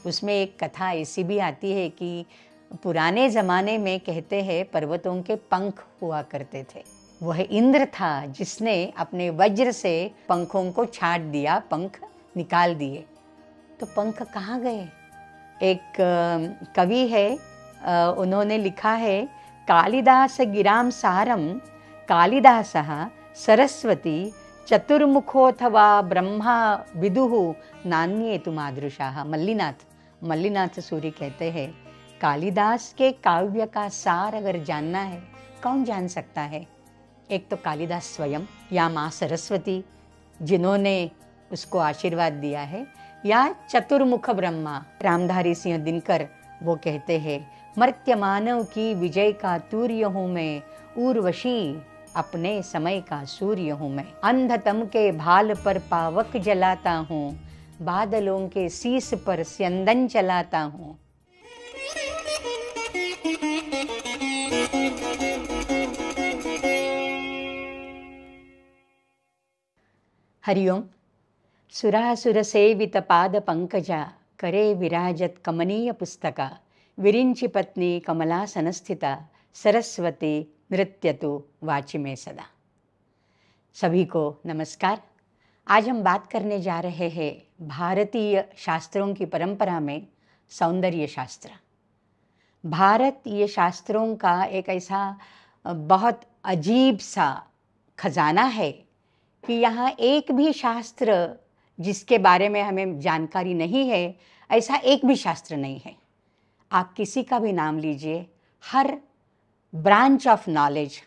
उसमें एक कथा ऐसी भी आती है कि पुराने ज़माने में कहते हैं पर्वतों के पंख हुआ करते थे। वह इंद्र था जिसने अपने वज्र से पंखों को छाट दिया, पंख निकाल दिए। तो पंख कहाँ गए? एक कवि है, उन्होंने लिखा है, कालिदास गिराम सारम कालिदासः सरस्वती चतुर्मुखोऽथवा ब्रह्मा विदुः नान्ये तु मादृशाः। मल्लीनाथ सूरी कहते हैं, कालिदास के काव्य का सार अगर जानना है, कौन जान सकता है? एक तो कालिदास स्वयं, या माँ सरस्वती जिन्होंने उसको आशीर्वाद दिया है, या चतुर्मुख ब्रह्मा रामधारी सिंह दिनकर, वो कहते हैं, मर्त्य मानव की विजय का तूर्य हूँ मैं, उर्वशी अपने समय का सूर्य हूँ मैं। अंधतम के भाल पर पावक जलाता हूँ, बादलों के शीस पर स्यंदन चलाता हूँ। हरिओम। सुरासुर सेवित पाद पंकजा करे विराजत कमनीय पुस्तका, विरिंचि पत्नी कमलासन स्थिता, सरस्वती नृत्यतु वाचि में सदा। सभी को नमस्कार। आज हम बात करने जा रहे हैं भारतीय शास्त्रों की परंपरा में सौंदर्य शास्त्र। भारतीय शास्त्रों का एक ऐसा बहुत अजीब सा खजाना है कि यहाँ एक भी शास्त्र जिसके बारे में हमें जानकारी नहीं है, ऐसा एक भी शास्त्र नहीं है। आप किसी का भी नाम लीजिए, हर ब्रांच ऑफ नॉलेज,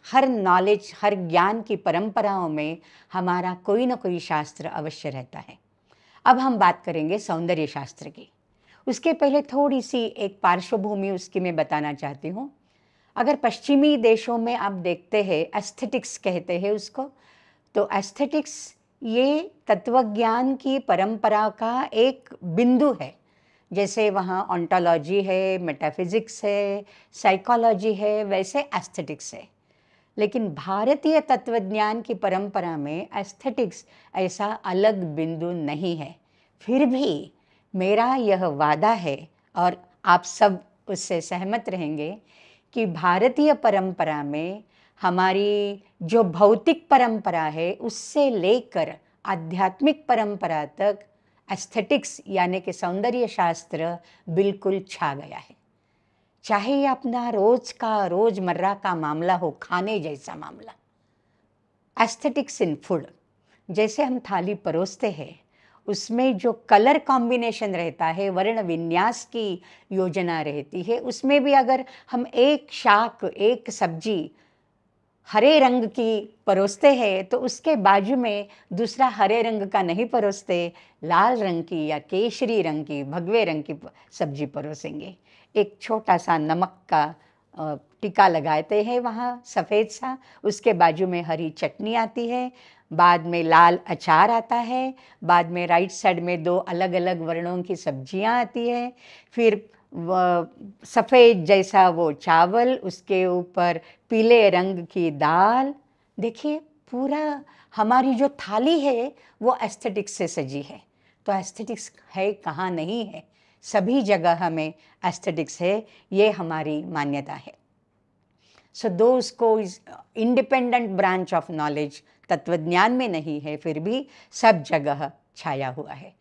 हर ज्ञान की परंपराओं में हमारा कोई ना कोई शास्त्र अवश्य रहता है। अब हम बात करेंगे सौंदर्य शास्त्र की। उसके पहले थोड़ी सी एक पार्श्वभूमि उसकी मैं बताना चाहती हूँ। अगर पश्चिमी देशों में आप देखते हैं, एस्थेटिक्स कहते हैं उसको, तो एस्थेटिक्स ये तत्वज्ञान की परंपरा का एक बिंदु है। जैसे वहाँ ऑन्टोलॉजी है, मेटाफिजिक्स है, साइकोलॉजी है, वैसे एस्थेटिक्स है। लेकिन भारतीय तत्वज्ञान की परंपरा में एस्थेटिक्स ऐसा अलग बिंदु नहीं है। फिर भी मेरा यह वादा है, और आप सब उससे सहमत रहेंगे, कि भारतीय परंपरा में हमारी जो भौतिक परंपरा है उससे लेकर आध्यात्मिक परंपरा तक एस्थेटिक्स यानी कि सौंदर्य शास्त्र बिल्कुल छा गया है। चाहे ये अपना रोजमर्रा का मामला हो, खाने जैसा मामला, एस्थेटिक्स इन फूड, जैसे हम थाली परोसते हैं उसमें जो कलर कॉम्बिनेशन रहता है, वर्ण विन्यास की योजना रहती है, उसमें भी अगर हम एक शाक, एक सब्जी हरे रंग की परोसते हैं तो उसके बाजू में दूसरा हरे रंग का नहीं परोसते, लाल रंग की या केशरी रंग की, भगवे रंग की सब्जी परोसेंगे। एक छोटा सा नमक का टिक्का लगाते हैं वहाँ सफ़ेद सा, उसके बाजू में हरी चटनी आती है, बाद में लाल अचार आता है, बाद में राइट साइड में 2 अलग अलग वर्णों की सब्जियाँ आती है, फिर सफ़ेद जैसा वो चावल, उसके ऊपर पीले रंग की दाल। देखिए, पूरा हमारी जो थाली है वो एस्थेटिक्स से सजी है। तो एस्थेटिक्स है कहाँ नहीं है, सभी जगह हमें एस्थेटिक्स है, ये हमारी मान्यता है। सो दोस्त को इंडिपेंडेंट ब्रांच ऑफ नॉलेज तत्वज्ञान में नहीं है, फिर भी सब जगह छाया हुआ है।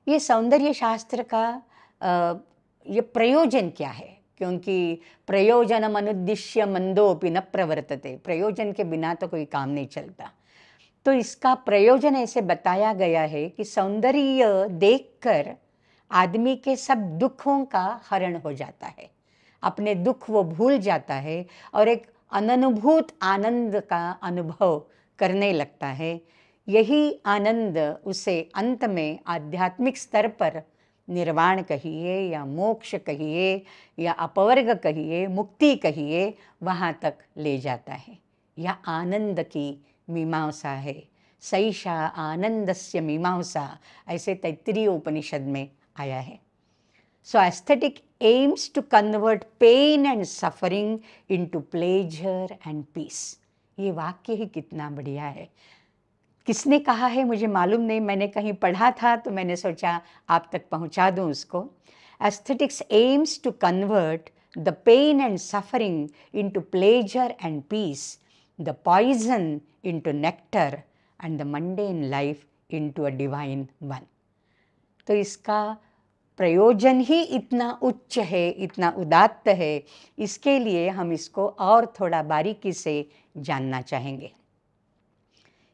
ये सौंदर्य शास्त्र का ये प्रयोजन क्या है? क्योंकि प्रयोजनम अनुद्दिश्य मंदोपि न प्रवर्तते, प्रयोजन के बिना तो कोई काम नहीं चलता। तो इसका प्रयोजन ऐसे बताया गया है कि सौंदर्य देखकर आदमी के सब दुखों का हरण हो जाता है, अपने दुख वो भूल जाता है और एक अननुभूत आनंद का अनुभव करने लगता है। यही आनंद उसे अंत में आध्यात्मिक स्तर पर निर्वाण कहिए या मोक्ष कहिए या अपवर्ग कहिए, मुक्ति कहिए, वहाँ तक ले जाता है। यह आनंद की मीमांसा है। सैषा आनंदस्य मीमांसा, ऐसे तैत्तिरीय उपनिषद में आया है। So aesthetic aims to convert pain and suffering into pleasure and peace. ये वाक्य ही कितना बढ़िया है। किसने कहा है मुझे मालूम नहीं, मैंने कहीं पढ़ा था तो मैंने सोचा आप तक पहुंचा दूं उसको। Aesthetics aims to convert the pain and suffering into pleasure and peace, the poison into nectar, and the mundane life into a divine one. तो इसका प्रयोजन ही इतना उच्च है, इतना उदात्त है, इसके लिए हम इसको और थोड़ा बारीकी से जानना चाहेंगे।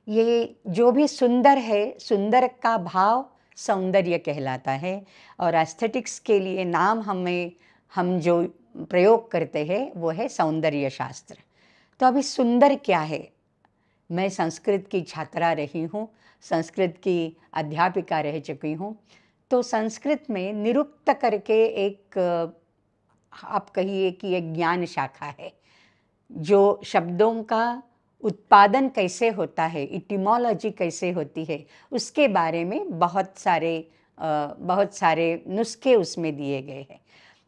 ये जो भी सुंदर है, सुंदर का भाव सौंदर्य कहलाता है, और एस्थेटिक्स के लिए नाम हम जो प्रयोग करते हैं वो है सौंदर्य शास्त्र। तो अभी सुंदर क्या है? मैं संस्कृत की छात्रा रही हूँ, संस्कृत की अध्यापिका रह चुकी हूँ। तो संस्कृत में निरुक्त करके एक, आप कहिए कि एक ज्ञान शाखा है, जो शब्दों का उत्पादन कैसे होता है, इटिमोलॉजी कैसे होती है, उसके बारे में बहुत सारे नुस्खे उसमें दिए गए हैं।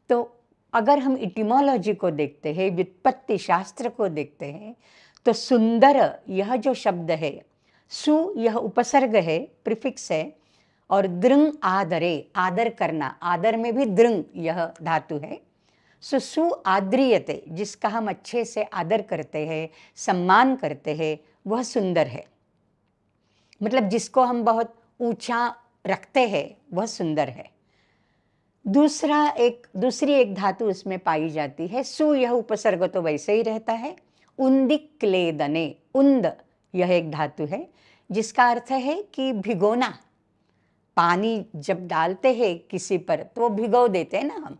तो अगर हम इटिमोलॉजी को देखते हैं, व्युत्पत्ति शास्त्र को देखते हैं, तो सुंदर यह जो शब्द है, सु यह उपसर्ग है, प्रीफिक्स है, और दृंग आदरे, आदर करना, आदर में भी दृंग यह धातु है। सु आद्रियते, जिसका हम अच्छे से आदर करते हैं, सम्मान करते हैं, वह सुंदर है। मतलब जिसको हम बहुत ऊंचा रखते हैं वह सुंदर है। दूसरी एक धातु उसमें पाई जाती है, सु यह उपसर्ग तो वैसे ही रहता है, उन्दिक्लेदने, उन्द यह एक धातु है जिसका अर्थ है कि भिगोना। पानी जब डालते हैं किसी पर तो भिगो देते हैं ना हम।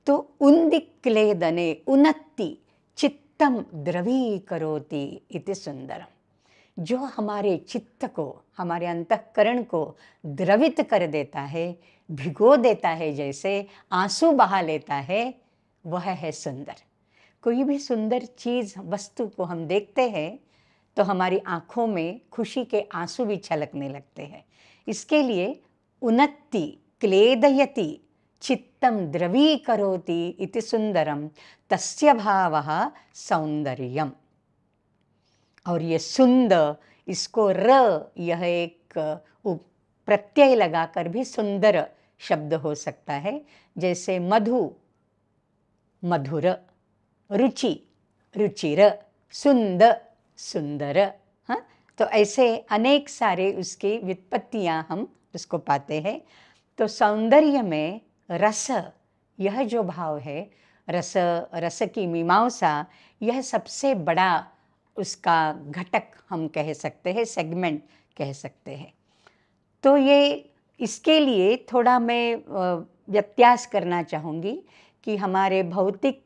तो उन्दिक्लेदने उन्नति चित्तम द्रवीकरोति इति सुंदरम, जो हमारे चित्त को, हमारे अंतःकरण को द्रवित कर देता है, भिगो देता है, जैसे आंसू बहा लेता है, वह है सुंदर। कोई भी सुंदर चीज़, वस्तु को हम देखते हैं तो हमारी आँखों में खुशी के आंसू भी छलकने लगते हैं। इसके लिए उन्नति क्लेदयति चित्तम द्रवीकरोति इति सुंदरम तस्य भावः सौंदर्यम। और ये सुंदर, इसको र, यह एक प्रत्यय लगाकर भी सुंदर शब्द हो सकता है। जैसे मधु मधुर, रुचि रुचिर, सुंदर। हाँ, तो ऐसे अनेक सारे उसकी व्युत्पत्तियाँ हम उसको पाते हैं। तो सौंदर्य में रस, यह जो भाव है, रस की मीमांसा, यह सबसे बड़ा उसका घटक हम कह सकते हैं, सेगमेंट कह सकते हैं। तो ये, इसके लिए थोड़ा मैं व्यत्यास करना चाहूँगी कि हमारे भौतिक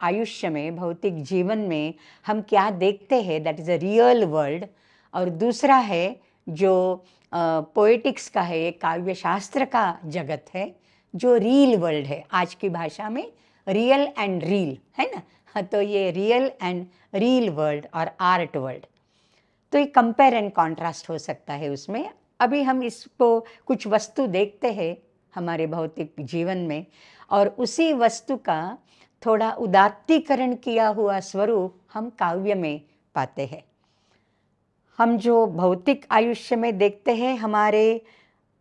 आयुष्य में, भौतिक जीवन में हम क्या देखते हैं, that is a real world, और दूसरा है जो पोएटिक्स का है, काव्य शास्त्र का जगत है, जो रियल वर्ल्ड है। आज की भाषा में रियल एंड रील है ना। हाँ, तो ये रियल एंड रील वर्ल्ड और आर्ट वर्ल्ड, तो ये कंपेयर एंड कॉन्ट्रास्ट हो सकता है उसमें। अभी हम इसको कुछ वस्तु देखते हैं हमारे भौतिक जीवन में, और उसी वस्तु का थोड़ा उदात्तीकरण किया हुआ स्वरूप हम काव्य में पाते हैं। हम जो भौतिक आयुष्य में देखते हैं, हमारे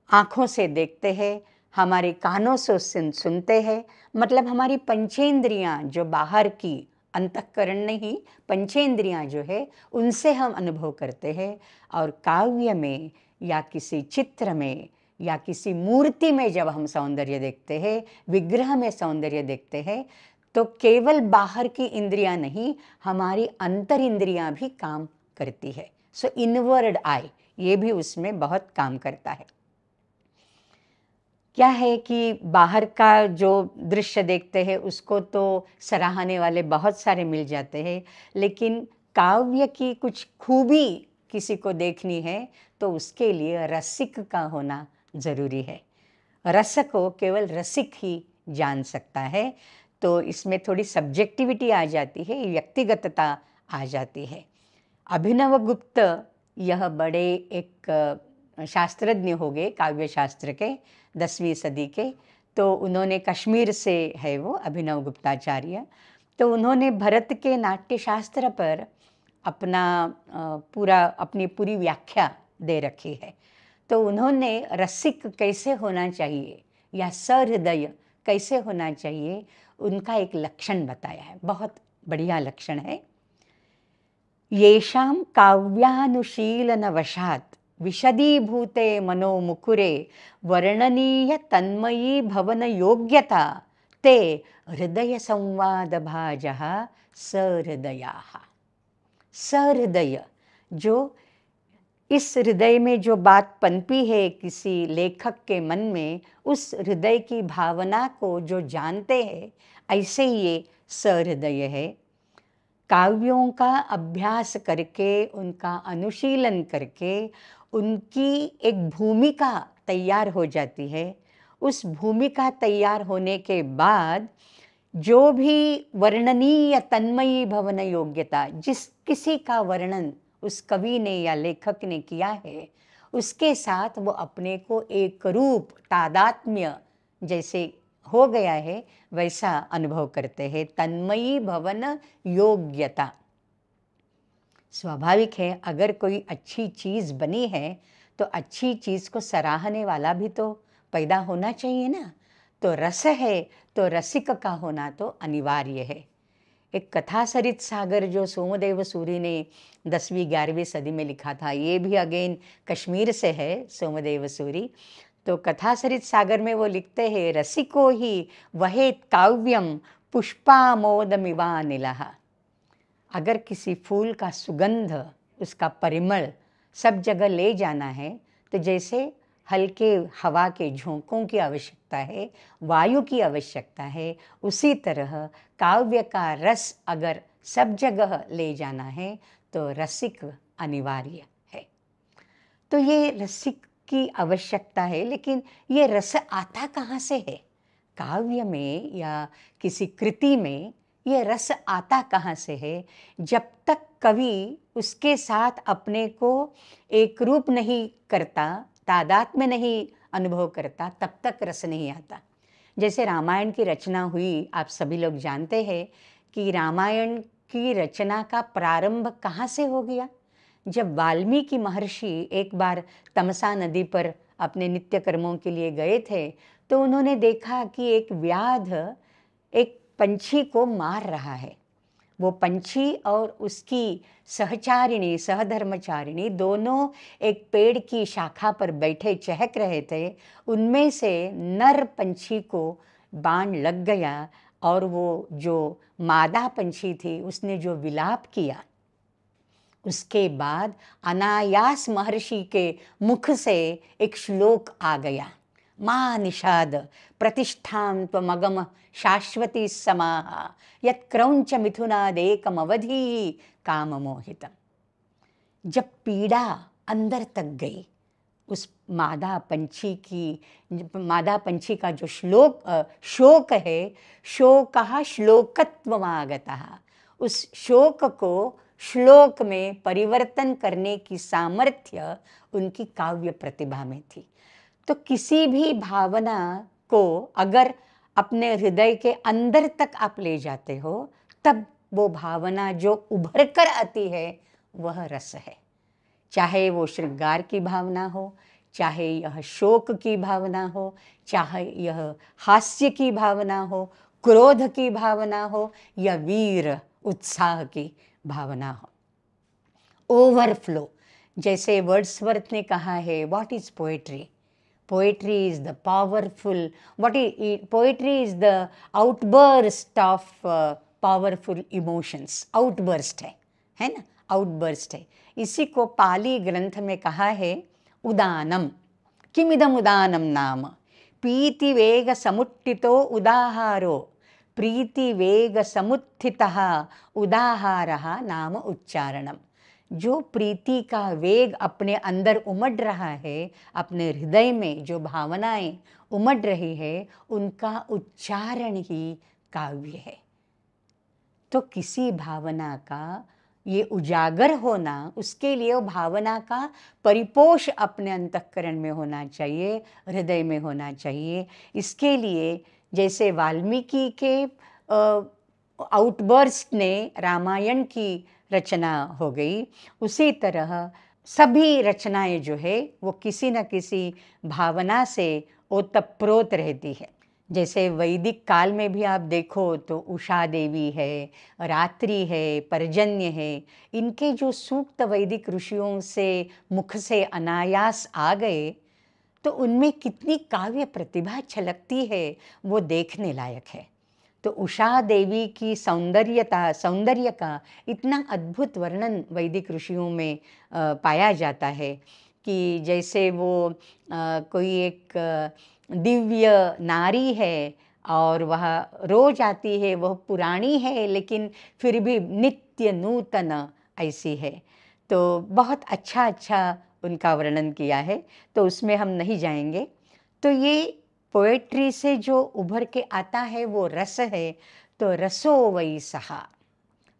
आँखों से देखते हैं, हमारे कानों से सुनते हैं, मतलब हमारी पंचेंद्रियाँ जो बाहर की, अंतःकरण नहीं, पंचेंद्रियाँ जो है उनसे हम अनुभव करते हैं। और काव्य में या किसी चित्र में या किसी मूर्ति में जब हम सौंदर्य देखते हैं, विग्रह में सौंदर्य देखते हैं, तो केवल बाहर की इंद्रियां नहीं, हमारी अंतर इंद्रियां भी काम करती है। सो इनवर्ड आई, ये भी उसमें बहुत काम करता है। क्या है कि बाहर का जो दृश्य देखते हैं उसको तो सराहने वाले बहुत सारे मिल जाते हैं, लेकिन काव्य की कुछ खूबी किसी को देखनी है तो उसके लिए रसिक का होना ज़रूरी है। रस को केवल रसिक ही जान सकता है। तो इसमें थोड़ी सब्जेक्टिविटी आ जाती है, व्यक्तिगतता आ जाती है। अभिनव गुप्त यह बड़े एक शास्त्रज्ञ हो गए, काव्य शास्त्र के, 10वीं सदी के। तो उन्होंने कश्मीर से है वो, अभिनव गुप्ताचार्य। तो उन्होंने भरत के नाट्यशास्त्र पर अपनी पूरी व्याख्या दे रखी है। तो उन्होंने रसिक कैसे होना चाहिए या सहृदय कैसे होना चाहिए, उनका एक लक्षण बताया है, बहुत बढ़िया लक्षण है। येषां काव्यानुशीलनवशात् विशदीभूते मनोमुकुरे वर्णनीय तन्मयी भवन योग्यता ते हृदय संवाद भाजः सहृदयाः। सहृदय, जो इस हृदय में जो बात पनपी है किसी लेखक के मन में, उस हृदय की भावना को जो जानते हैं, ऐसे ये सहृदय है। काव्यों का अभ्यास करके, उनका अनुशीलन करके उनकी एक भूमिका तैयार हो जाती है। उस भूमिका तैयार होने के बाद जो भी वर्णनीय तन्मयी भवन योग्यता, जिस किसी का वर्णन उस कवि ने या लेखक ने किया है, उसके साथ वो अपने को एक रूप तादात्म्य जैसे हो गया है वैसा अनुभव करते हैं। तन्मयी भवन योग्यता, स्वाभाविक है, अगर कोई अच्छी चीज़ बनी है तो अच्छी चीज़ को सराहने वाला भी तो पैदा होना चाहिए ना। तो रस है तो रसिक का होना तो अनिवार्य है। एक कथा सरित सागर जो सोमदेव सूरी ने 10वीं 11वीं सदी में लिखा था, ये भी अगेन कश्मीर से है, सोमदेव सूरी। तो कथा सरित सागर में वो लिखते हैं, रसिको ही वहेत काव्यम पुष्पामोदमिवानिलः। अगर किसी फूल का सुगंध, उसका परिमल सब जगह ले जाना है तो जैसे हल्के हवा के झोंकों की आवश्यकता है, वायु की आवश्यकता है, उसी तरह काव्य का रस अगर सब जगह ले जाना है तो रसिक अनिवार्य है। तो ये रसिक की आवश्यकता है, लेकिन ये रस आता कहाँ से है? काव्य में या किसी कृति में ये रस आता कहाँ से है? जब तक कवि उसके साथ अपने को एक रूप नहीं करता, तादात्म्य नहीं अनुभव करता, तब तक रस नहीं आता। जैसे रामायण की रचना हुई, आप सभी लोग जानते हैं कि रामायण की रचना का प्रारंभ कहाँ से हो गया? जब वाल्मीकि महर्षि एक बार तमसा नदी पर अपने नित्य कर्मों के लिए गए थे, तो उन्होंने देखा कि एक व्याध एक पंछी को मार रहा है। वो पंछी और उसकी सहचारिणी, सहधर्मचारिणी दोनों एक पेड़ की शाखा पर बैठे चहक रहे थे। उनमें से नर पंछी को बाण लग गया और वो जो मादा पंछी थी उसने जो विलाप किया, उसके बाद अनायास महर्षि के मुख से एक श्लोक आ गया, मा निषाद प्रतिष्ठां त्वमगम शाश्वती समाः यत् क्रौंच मिथुनादेकम अवधि काम मोहितम। जब पीड़ा अंदर तक गई, उस मादा पंछी का जो शोक है, शोकः श्लोकत्वमागतः, उस शोक को श्लोक में परिवर्तन करने की सामर्थ्य उनकी काव्य प्रतिभा में थी। तो किसी भी भावना को अगर अपने हृदय के अंदर तक आप ले जाते हो, तब वो भावना जो उभर कर आती है वह रस है। चाहे वो श्रृंगार की भावना हो, चाहे यह शोक की भावना हो, चाहे यह हास्य की भावना हो, क्रोध की भावना हो या वीर उत्साह की भावना हो। ओवरफ्लो, जैसे वर्ड्सवर्थ ने कहा है, what is poetry? Poetry is the powerful, poetry is the outburst of powerful emotions. Outburst है ना, outburst है। इसी को पाली ग्रंथ में कहा है, उदानम किमिदम उदानम नाम प्रीति वेग समुत्थितो उदाहारो, प्रीति वेग समुत्थितः उदाहारः नाम उच्चारणम। जो प्रीति का वेग अपने अंदर उमड़ रहा है, अपने हृदय में जो भावनाएं उमड़ रही है, उनका उच्चारण ही काव्य है। तो किसी भावना का ये उजागर होना, उसके लिए वो भावना का परिपोष अपने अंतःकरण में होना चाहिए, हृदय में होना चाहिए। इसके लिए जैसे वाल्मीकि के आउटबर्स्ट ने रामायण की रचना हो गई, उसी तरह सभी रचनाएं जो है वो किसी न किसी भावना से ओतप्रोत रहती है। जैसे वैदिक काल में भी आप देखो तो उषा देवी है, रात्रि है, पर्जन्य है, इनके जो सूक्त वैदिक ऋषियों से मुख से अनायास आ गए, तो उनमें कितनी काव्य प्रतिभा छलकती है, वो देखने लायक है। तो उषा देवी की सौंदर्य का इतना अद्भुत वर्णन वैदिक ऋषियों में पाया जाता है कि जैसे वो कोई एक दिव्य नारी है और वह रोज आती है, वह पुरानी है लेकिन फिर भी नित्य नूतन ऐसी है। तो बहुत अच्छा अच्छा उनका वर्णन किया है, तो उसमें हम नहीं जाएंगे। तो ये पोएट्री से जो उभर के आता है वो रस है। तो रसो वै सहा,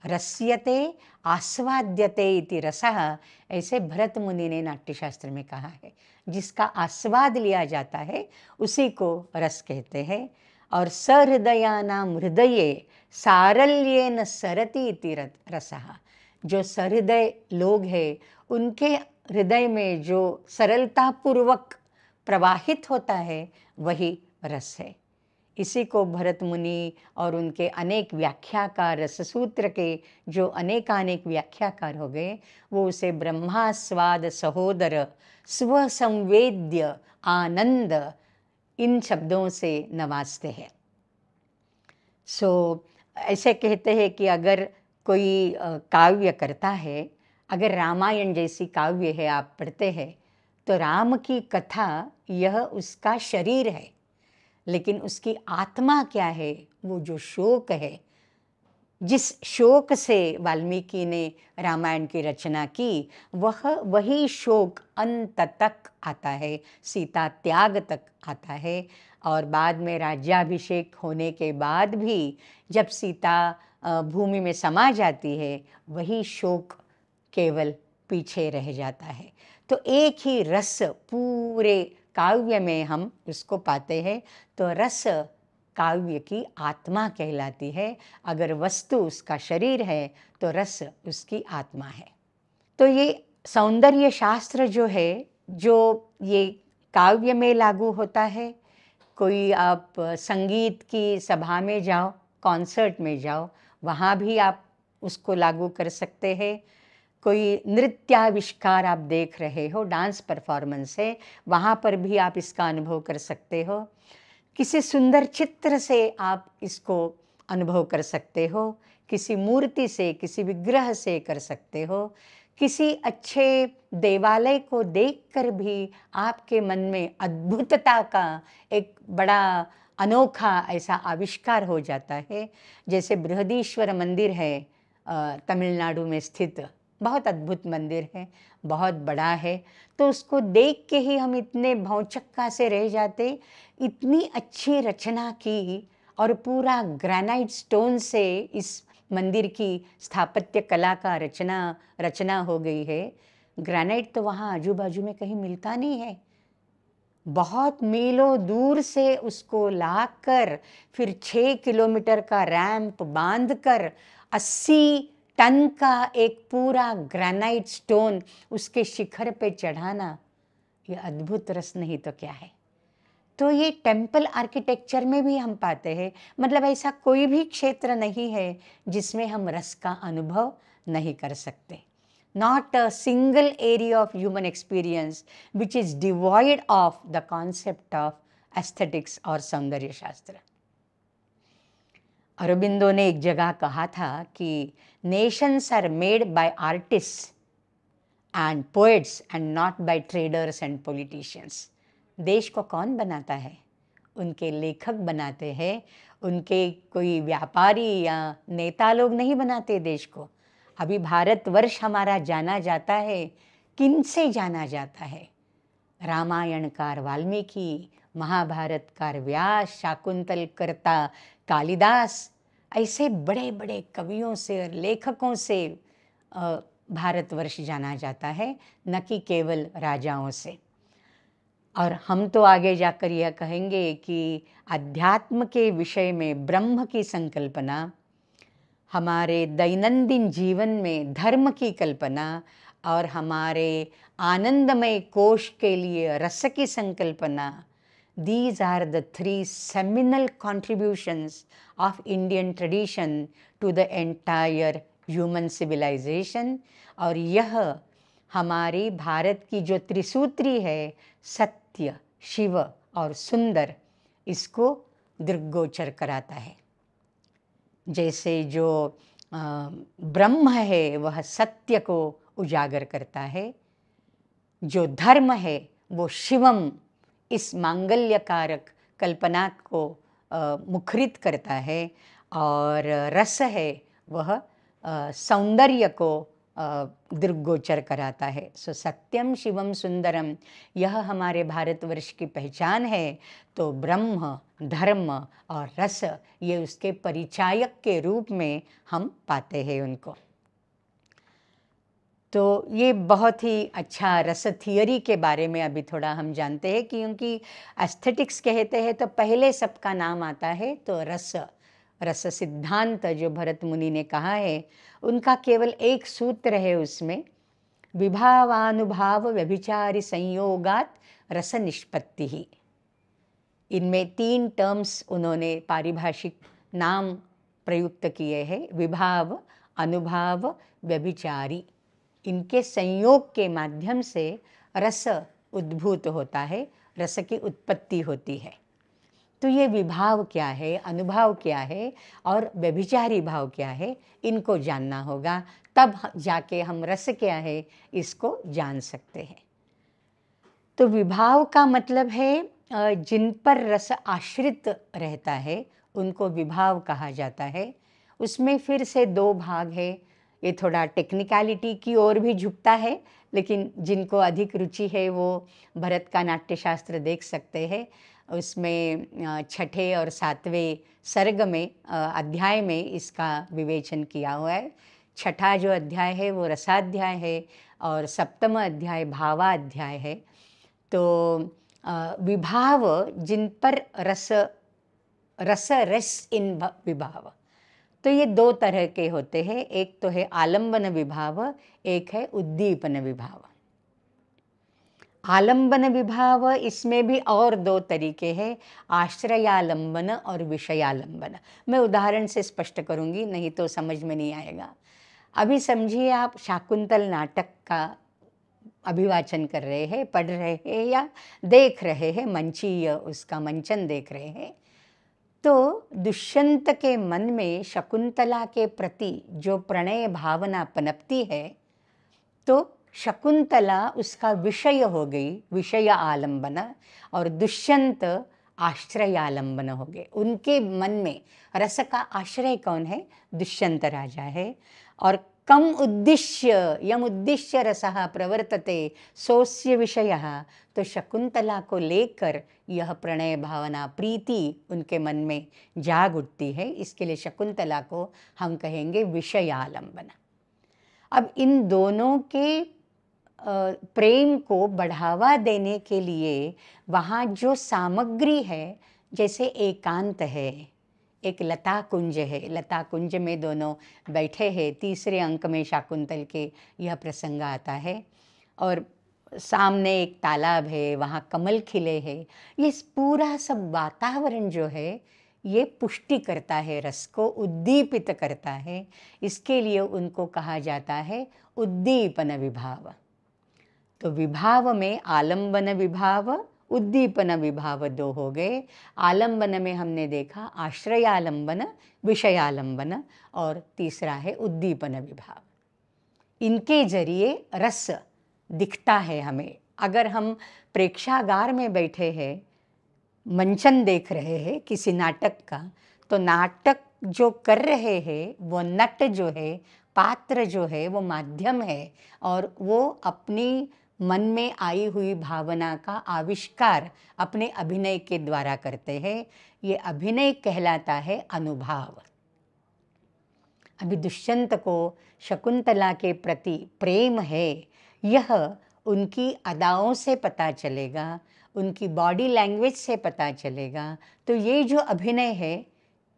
रस्यते आस्वाद्यते इति रसः, ऐसे भरत मुनि ने नाट्यशास्त्र में कहा है। जिसका आस्वाद लिया जाता है उसी को रस कहते हैं। और सहृदयानां हृदये सारल्येन सरति इति रसः, जो सहृदय लोग हैं उनके हृदय में जो सरलतापूर्वक प्रवाहित होता है वही रस है। इसी को भरत मुनि और उनके अनेक व्याख्याकार, रससूत्र के जो अनेकानेक व्याख्याकार हो गए, वो उसे ब्रह्मास्वाद सहोदर, स्वसंवेद्य आनंद, इन शब्दों से नवाजते हैं। ऐसे कहते हैं कि अगर कोई काव्य करता है, अगर रामायण जैसी काव्य है आप पढ़ते हैं, तो राम की कथा यह उसका शरीर है, लेकिन उसकी आत्मा क्या है? वो जो शोक है, जिस शोक से वाल्मीकि ने रामायण की रचना की, वही शोक अंत तक आता है, सीता त्याग तक आता है। और बाद में राज्याभिषेक होने के बाद भी जब सीता भूमि में समा जाती है, वही शोक केवल पीछे रह जाता है। तो एक ही रस पूरे काव्य में हम उसको पाते हैं। तो रस काव्य की आत्मा कहलाती है। अगर वस्तु उसका शरीर है तो रस उसकी आत्मा है। तो ये सौंदर्य शास्त्र जो है, जो ये काव्य में लागू होता है। कोई आप संगीत की सभा में जाओ, कॉन्सर्ट में जाओ, वहाँ भी आप उसको लागू कर सकते हैं। कोई नृत्याविष्कार आप देख रहे हो, डांस परफॉर्मेंस है, वहाँ पर भी आप इसका अनुभव कर सकते हो। किसी सुंदर चित्र से आप इसको अनुभव कर सकते हो, किसी मूर्ति से, किसी विग्रह से कर सकते हो। किसी अच्छे देवालय को देखकर भी आपके मन में अद्भुतता का एक बड़ा अनोखा ऐसा आविष्कार हो जाता है। जैसे बृहदीश्वर मंदिर है तमिलनाडु में स्थित, बहुत अद्भुत मंदिर है, बहुत बड़ा है। तो उसको देख के ही हम इतने भौचक्का से रह जाते, इतनी अच्छी रचना की, और पूरा ग्रेनाइट स्टोन से इस मंदिर की स्थापत्य कला का रचना हो गई है। ग्रेनाइट तो वहाँ आजू बाजू में कहीं मिलता नहीं है। बहुत मीलों दूर से उसको लाकर फिर 6 किलोमीटर का रैंप बांधकर 80 टन का एक पूरा ग्रेनाइट स्टोन उसके शिखर पे चढ़ाना, ये अद्भुत रस नहीं तो क्या है। तो ये टेम्पल आर्किटेक्चर में भी हम पाते हैं। मतलब ऐसा कोई भी क्षेत्र नहीं है जिसमें हम रस का अनुभव नहीं कर सकते। Not a single area of human experience which is devoid of the concept of aesthetics और सौंदर्य शास्त्र। अरबिंदो ने एक जगह कहा था कि nations are made by artists and poets and not by traders and politicians। देश को कौन बनाता है? उनके लेखक बनाते हैं, उनके कोई व्यापारी या नेता लोग नहीं बनाते देश को। अभी भारतवर्ष हमारा जाना जाता है, किन से जाना जाता है? रामायणकार वाल्मीकि, महाभारतकार व्यास, शाकुंतल कर्ता कालिदास, ऐसे बड़े बड़े कवियों से और लेखकों से भारतवर्ष जाना जाता है, न कि केवल राजाओं से। और हम तो आगे जाकर यह कहेंगे कि अध्यात्म के विषय में ब्रह्म की संकल्पना, हमारे दैनंदिन जीवन में धर्म की कल्पना, और हमारे आनंदमय कोश के लिए रस की संकल्पना, These are the three seminal contributions of Indian tradition to the entire human civilization. और यह हमारी भारत की जो त्रिसूत्री है, सत्य, शिव और सुंदर, इसको दृग्गोचर कराता है। जैसे जो ब्रह्म है वह सत्य को उजागर करता है, जो धर्म है वो शिवम इस मांगल्यकारक कल्पना को मुखरित करता है, और रस है वह सौंदर्य को दृग्गोचर कराता है। सो सत्यम शिवम सुंदरम, यह हमारे भारतवर्ष की पहचान है। तो ब्रह्म, धर्म और रस, ये उसके परिचायक के रूप में हम पाते हैं उनको। तो ये बहुत ही अच्छा रस थियरी के बारे में अभी थोड़ा हम जानते हैं, क्योंकि एस्थेटिक्स कहते हैं तो पहले सबका नाम आता है तो रस सिद्धांत जो भरत मुनि ने कहा है, उनका केवल एक सूत्र है उसमें, विभावानुभाव व्यभिचारी संयोगात रस निष्पत्ति ही। इनमें 3 टर्म्स उन्होंने पारिभाषिक नाम प्रयुक्त किए हैं, विभाव, अनुभाव, व्यभिचारी। इनके संयोग के माध्यम से रस उद्भूत होता है, रस की उत्पत्ति होती है। तो ये विभाव क्या है, अनुभाव क्या है और व्यभिचारी भाव क्या है, इनको जानना होगा, तब जाके हम रस क्या है इसको जान सकते हैं। तो विभाव का मतलब है जिन पर रस आश्रित रहता है उनको विभाव कहा जाता है। उसमें फिर से 2 भाग है। ये थोड़ा टेक्निकलिटी की ओर भी झुकता है, लेकिन जिनको अधिक रुचि है वो भरत का नाट्यशास्त्र देख सकते हैं। उसमें 6ठे और 7वें सर्ग में अध्याय में इसका विवेचन किया हुआ है। 6ठा जो अध्याय है वो रसाध्याय है और 7वां अध्याय भावाध्याय है। तो विभाव जिन पर रस इन विभाव, तो ये 2 तरह के होते हैं। एक तो है आलंबन विभाव, एक है उद्दीपन विभाव। आलंबन विभाव, इसमें भी और 2 तरीके हैं, आश्रयालंबन और विषयालंबन। मैं उदाहरण से स्पष्ट करूंगी, नहीं तो समझ में नहीं आएगा। अभी समझिए आप शाकुंतल नाटक का अभिवाचन कर रहे हैं, पढ़ रहे हैं या देख रहे हैं, मंचीय उसका मंचन देख रहे हैं। तो दुष्यंत के मन में शकुंतला के प्रति जो प्रणय भावना पनपती है, तो शकुंतला उसका विषय हो गई, विषय आलंबन, और दुष्यंत आश्रयालंबन हो गए। उनके मन में रस का आश्रय कौन है? दुष्यंत राजा है। और कम उद्दिश्य यम उद्दिश्य रसः प्रवर्तते सोस्य विषयः, तो शकुंतला को लेकर यह प्रणय भावना, प्रीति उनके मन में जाग उठती है। इसके लिए शकुंतला को हम कहेंगे विषयालंबन। अब इन दोनों के प्रेम को बढ़ावा देने के लिए वहाँ जो सामग्री है, जैसे एकांत है, एक लता कुंज है, लता कुंज में दोनों बैठे हैं। 3रे अंक में शाकुंतल के यह प्रसंग आता है, और सामने एक तालाब है, वहाँ कमल खिले हैं। ये पूरा सब वातावरण जो है ये पुष्टि करता है, रस को उद्दीपित करता है। इसके लिए उनको कहा जाता है उद्दीपन विभाव। तो विभाव में आलंबन विभाव, उद्दीपन विभाव 2 हो गए। आलंबन में हमने देखा आश्रयालंबन, विषयालंबन, और तीसरा है उद्दीपन विभाव। इनके जरिए रस दिखता है हमें। अगर हम प्रेक्षागार में बैठे हैं, मंचन देख रहे हैं किसी नाटक का, तो नाटक जो कर रहे हैं वो नट जो है, पात्र जो है वो माध्यम है, और वो अपनी मन में आई हुई भावना का आविष्कार अपने अभिनय के द्वारा करते हैं। ये अभिनय कहलाता है अनुभाव। अभी दुष्यंत को शकुंतला के प्रति प्रेम है, यह उनकी अदाओं से पता चलेगा, उनकी बॉडी लैंग्वेज से पता चलेगा। तो ये जो अभिनय है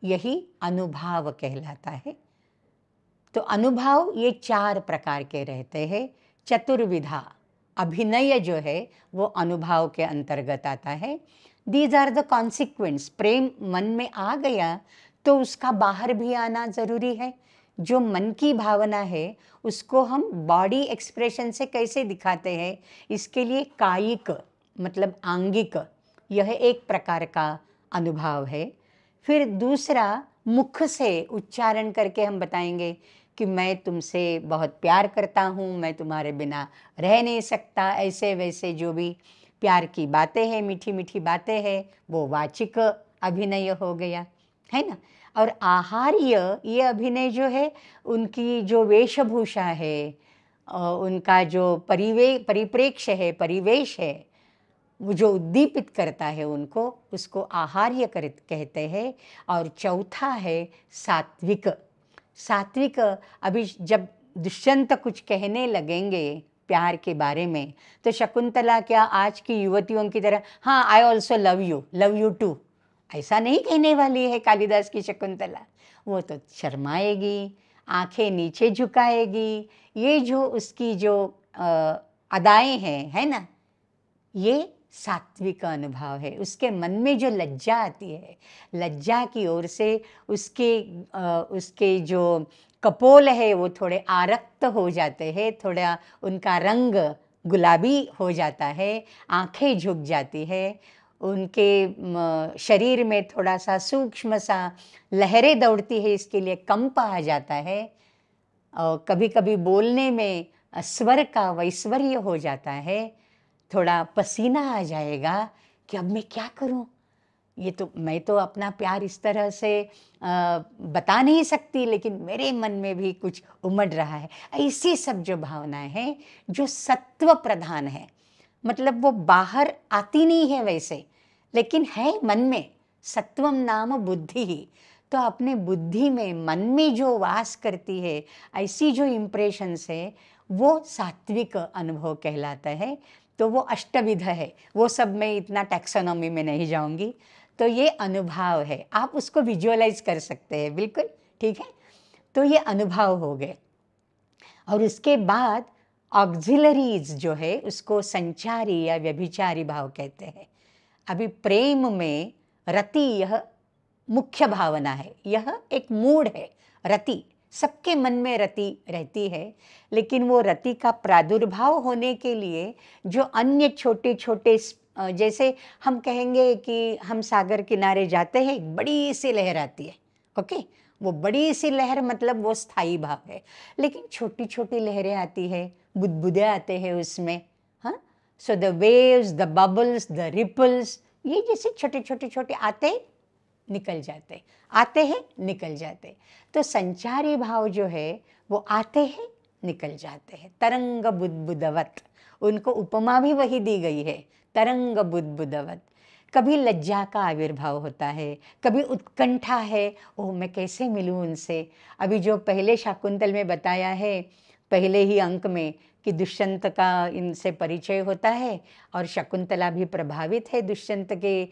यही अनुभाव कहलाता है। तो अनुभाव ये 4 प्रकार के रहते हैं। चतुर्विधा अभिनय जो है वो अनुभाव के अंतर्गत आता है। These are the consequence. प्रेम मन में आ गया तो उसका बाहर भी आना ज़रूरी है। जो मन की भावना है उसको हम बॉडी एक्सप्रेशन से कैसे दिखाते हैं, इसके लिए कायिक मतलब आंगिक, यह एक प्रकार का अनुभव है। फिर दूसरा, मुख से उच्चारण करके हम बताएंगे कि मैं तुमसे बहुत प्यार करता हूँ, मैं तुम्हारे बिना रह नहीं सकता, ऐसे वैसे जो भी प्यार की बातें हैं, मीठी मीठी बातें हैं, वो वाचिक अभिनय हो गया, है ना। और आहार्य, ये अभिनय जो है, उनकी जो वेशभूषा है, उनका जो परिप्रेक्ष्य है, परिवेश है, वो जो उद्दीपित करता है उनको, उसको आहार्य कहते हैं। और चौथा है सात्विक। सात्विक, अभी जब दुष्यंत कुछ कहने लगेंगे प्यार के बारे में, तो शकुंतला क्या आज की युवतियों की तरह हाँ I also love you too, ऐसा नहीं कहने वाली है कालिदास की शकुंतला। वो तो शर्माएगी, आंखें नीचे झुकाएगी। ये जो उसकी जो अदाएं हैं, है ना, ये सात्विक अनुभव है। उसके मन में जो लज्जा आती है, लज्जा की ओर से उसके जो कपोल है वो थोड़े आरक्त हो जाते हैं, थोड़ा उनका रंग गुलाबी हो जाता है, आंखें झुक जाती है, उनके शरीर में थोड़ा सा सूक्ष्म सा लहरें दौड़ती है, इसके लिए कंप आ जाता है। और कभी कभी बोलने में स्वर का वैश्वर्य हो जाता है, थोड़ा पसीना आ जाएगा कि अब मैं क्या करूं, ये तो मैं तो अपना प्यार इस तरह से बता नहीं सकती, लेकिन मेरे मन में भी कुछ उमड़ रहा है। ऐसी सब जो भावनाएं हैं जो सत्व प्रधान है, मतलब वो बाहर आती नहीं है वैसे, लेकिन है मन में। सत्वम नाम बुद्धि ही, तो अपने बुद्धि में, मन में जो वास करती है, ऐसी जो इम्प्रेशंस है, वो सात्विक अनुभव कहलाता है। तो वो अष्टविध है, वो सब मैं इतना टैक्सोनॉमी में नहीं जाऊंगी। तो ये अनुभव है, आप उसको विजुअलाइज कर सकते हैं, बिल्कुल ठीक है। तो ये अनुभव हो गए। और उसके बाद ऑक्सिलरीज जो है उसको संचारी या व्यभिचारी भाव कहते हैं। अभी प्रेम में रति, यह मुख्य भावना है, यह एक मूड है। रति, सबके मन में रति रहती है, लेकिन वो रति का प्रादुर्भाव होने के लिए जो अन्य छोटे छोटे, जैसे हम कहेंगे कि हम सागर किनारे जाते हैं, एक बड़ी सी लहर आती है, ओके, वो बड़ी सी लहर मतलब वो स्थायी भाव है। लेकिन छोटी छोटी लहरें आती है, बुदबुदे आते हैं उसमें, हाँ। So the waves, the bubbles, the ripples, ये जैसे छोटे छोटे छोटे आते निकल जाते, आते हैं निकल जाते। तो संचारी भाव जो है वो आते हैं निकल जाते हैं, तरंग बुदबुदवत, उनको उपमा भी वही दी गई है, तरंग बुदबुदवत। कभी लज्जा का आविर्भाव होता है, कभी उत्कंठा है, ओह मैं कैसे मिलूं उनसे। अभी जो पहले शाकुंतल में बताया है, पहले ही अंक में, कि दुष्यंत का इनसे परिचय होता है और शकुंतला भी प्रभावित है दुष्यंत के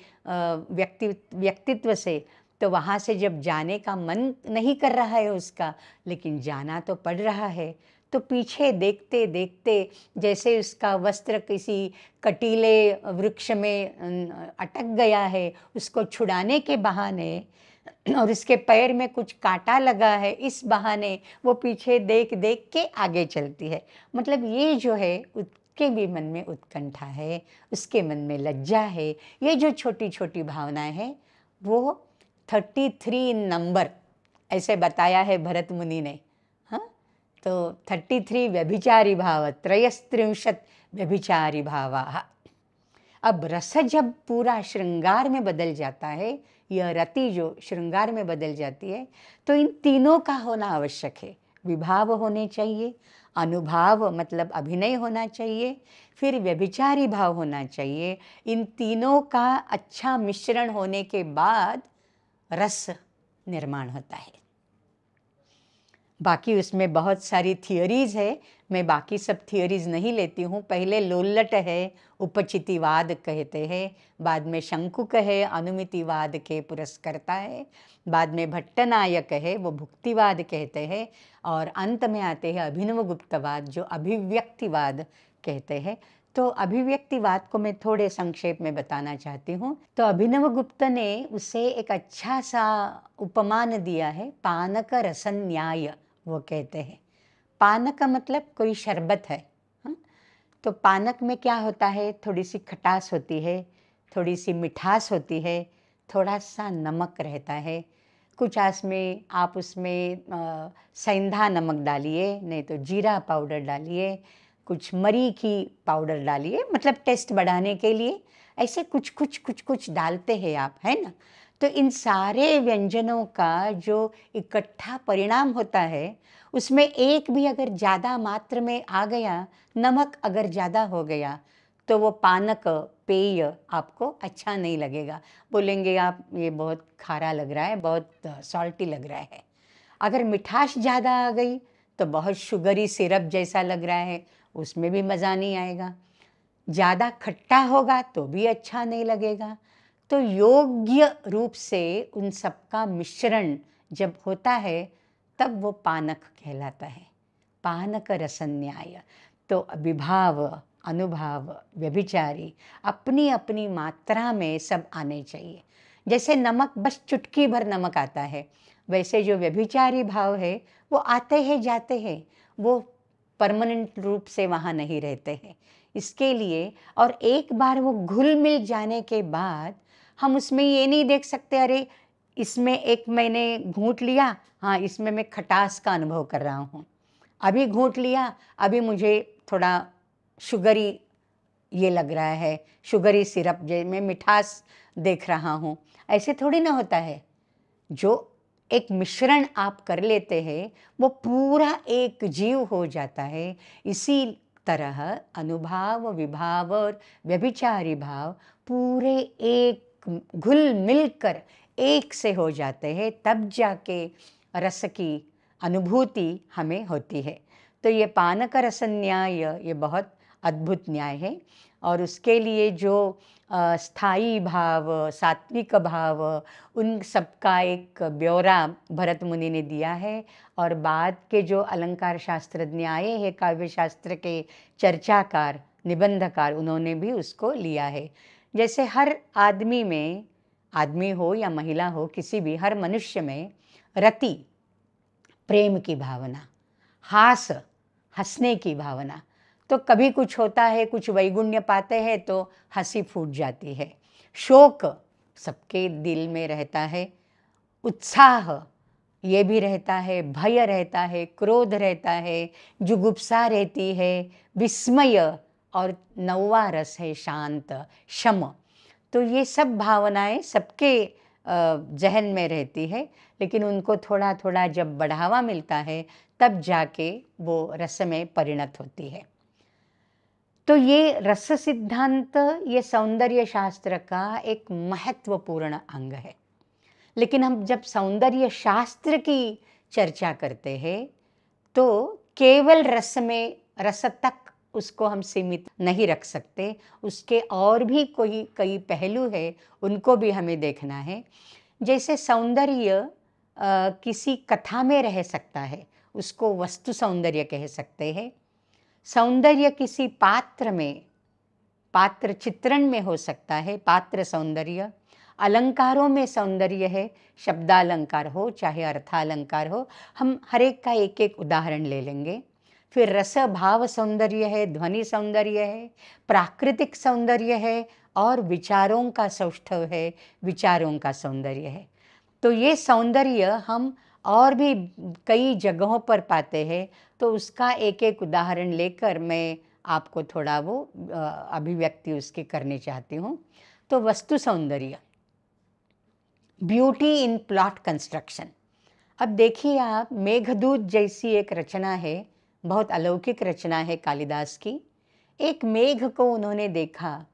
व्यक्तित्व से। तो वहाँ से जब जाने का मन नहीं कर रहा है उसका, लेकिन जाना तो पड़ रहा है, तो पीछे देखते देखते जैसे उसका वस्त्र किसी कटीले वृक्ष में अटक गया है, उसको छुड़ाने के बहाने, और उसके पैर में कुछ कांटा लगा है, इस बहाने वो पीछे देख देख के आगे चलती है। मतलब ये जो है उसके भी मन में उत्कंठा है, उसके मन में लज्जा है। ये जो छोटी छोटी भावनाएं हैं वो 33 इन नंबर ऐसे बताया है भरत मुनि ने, हाँ। तो 33 व्यभिचारी भाव, 33 व्यभिचारी भावाः। अब रस जब पूरा श्रृंगार में बदल जाता है, यह रति जो श्रृंगार में बदल जाती है, तो इन तीनों का होना आवश्यक है। विभाव होने चाहिए, अनुभाव मतलब अभिनय होना चाहिए, फिर व्यभिचारी भाव होना चाहिए। इन तीनों का अच्छा मिश्रण होने के बाद रस निर्माण होता है। बाकी उसमें बहुत सारी थियोरीज है, मैं बाकी सब थियोरीज नहीं लेती हूँ। पहले लोल्लट है, उपचितिवाद कहते हैं, बाद में शंकुक है, अनुमितिवाद के पुरस्कर्ता है, बाद में भट्टनायक है, वो भुक्तिवाद कहते हैं, और अंत में आते हैं अभिनवगुप्तवाद जो अभिव्यक्तिवाद कहते हैं। तो अभिव्यक्तिवाद को मैं थोड़े संक्षेप में बताना चाहती हूँ। तो अभिनवगुप्त ने उसे एक अच्छा सा उपमान दिया है, पानक रसन न्याय। वो कहते हैं पानक का मतलब कोई शरबत है, हाँ? तो पानक में क्या होता है, थोड़ी सी खटास होती है, थोड़ी सी मिठास होती है, थोड़ा सा नमक रहता है। कुछ में आप उसमें सेंधा नमक डालिए, नहीं तो जीरा पाउडर डालिए, कुछ मरी की पाउडर डालिए, मतलब टेस्ट बढ़ाने के लिए ऐसे कुछ कुछ डालते हैं आप, है ना। तो इन सारे व्यंजनों का जो इकट्ठा परिणाम होता है, उसमें एक भी अगर ज़्यादा मात्रा में आ गया, नमक अगर ज़्यादा हो गया, तो वो पानक पेय आपको अच्छा नहीं लगेगा। बोलेंगे आप ये बहुत खारा लग रहा है, बहुत सॉल्टी लग रहा है। अगर मिठास ज़्यादा आ गई तो बहुत शुगरी सिरप जैसा लग रहा है, उसमें भी मज़ा नहीं आएगा। ज़्यादा खट्टा होगा तो भी अच्छा नहीं लगेगा। तो योग्य रूप से उन सबका मिश्रण जब होता है, तब वो पानक कहलाता है, पानक रसन्याय। तो विभाव, अनुभाव, व्यभिचारी अपनी अपनी मात्रा में सब आने चाहिए। जैसे नमक बस चुटकी भर नमक आता है, वैसे जो व्यभिचारी भाव है वो आते हैं जाते हैं, वो परमानेंट रूप से वहाँ नहीं रहते हैं। इसके लिए, और एक बार वो घुल मिल जाने के बाद हम उसमें ये नहीं देख सकते अरे इसमें एक मैंने घूंट लिया, हाँ इसमें मैं खटास का अनुभव कर रहा हूँ, अभी घूंट लिया, अभी मुझे थोड़ा शुगरी ये लग रहा है, शुगरी सिरप जे मैं मिठास देख रहा हूँ, ऐसे थोड़ी ना होता है। जो एक मिश्रण आप कर लेते हैं वो पूरा एक जीव हो जाता है। इसी तरह अनुभाव, विभाव और व्यभिचारी भाव पूरे एक घुल मिलकर एक से हो जाते हैं, तब जाके रस की अनुभूति हमें होती है। तो ये पानक रस न्याय ये बहुत अद्भुत न्याय है, और उसके लिए जो स्थायी भाव, सात्विक भाव, उन सबका एक ब्यौरा भरत मुनि ने दिया है। और बाद के जो अलंकार शास्त्रज्ञ आए हैं, काव्य शास्त्र के चर्चाकार, निबंधकार, उन्होंने भी उसको लिया है। जैसे हर आदमी में, आदमी हो या महिला हो, किसी भी, हर मनुष्य में रति, प्रेम की भावना, हास, हंसने की भावना, तो कभी कुछ होता है, कुछ वैगुण्य पाते हैं तो हंसी फूट जाती है। शोक सबके दिल में रहता है, उत्साह ये भी रहता है, भय रहता है, क्रोध रहता है, जुगुप्सा रहती है, विस्मय, और नौवा रस है शांत, शम। तो ये सब भावनाएं सबके जहन में रहती है, लेकिन उनको थोड़ा थोड़ा जब बढ़ावा मिलता है तब जाके वो रस में परिणत होती है। तो ये रस सिद्धांत, ये सौंदर्य शास्त्र का एक महत्वपूर्ण अंग है। लेकिन हम जब सौंदर्य शास्त्र की चर्चा करते हैं तो केवल रस में, रस तक उसको हम सीमित नहीं रख सकते, उसके और भी कई पहलू है, उनको भी हमें देखना है। जैसे सौंदर्य किसी कथा में रह सकता है, उसको वस्तु सौंदर्य कह सकते हैं। सौंदर्य किसी पात्र में, पात्र चित्रण में हो सकता है, पात्र सौंदर्य। अलंकारों में सौंदर्य है, शब्दालंकार हो चाहे अर्थालंकार हो, हम हर एक का एक एक उदाहरण ले लेंगे। फिर रस भाव सौंदर्य है, ध्वनि सौंदर्य है, प्राकृतिक सौंदर्य है, और विचारों का सौष्ठव है, विचारों का सौंदर्य है। तो ये सौंदर्य हम और भी कई जगहों पर पाते हैं, तो उसका एक एक उदाहरण लेकर मैं आपको थोड़ा वो अभिव्यक्ति उसकी करनी चाहती हूँ। तो वस्तु सौंदर्य, ब्यूटी इन प्लॉट कंस्ट्रक्शन। अब देखिए आप, मेघदूत जैसी एक रचना है, बहुत अलौकिक रचना है कालिदास की। एक मेघ को उन्होंने देखा,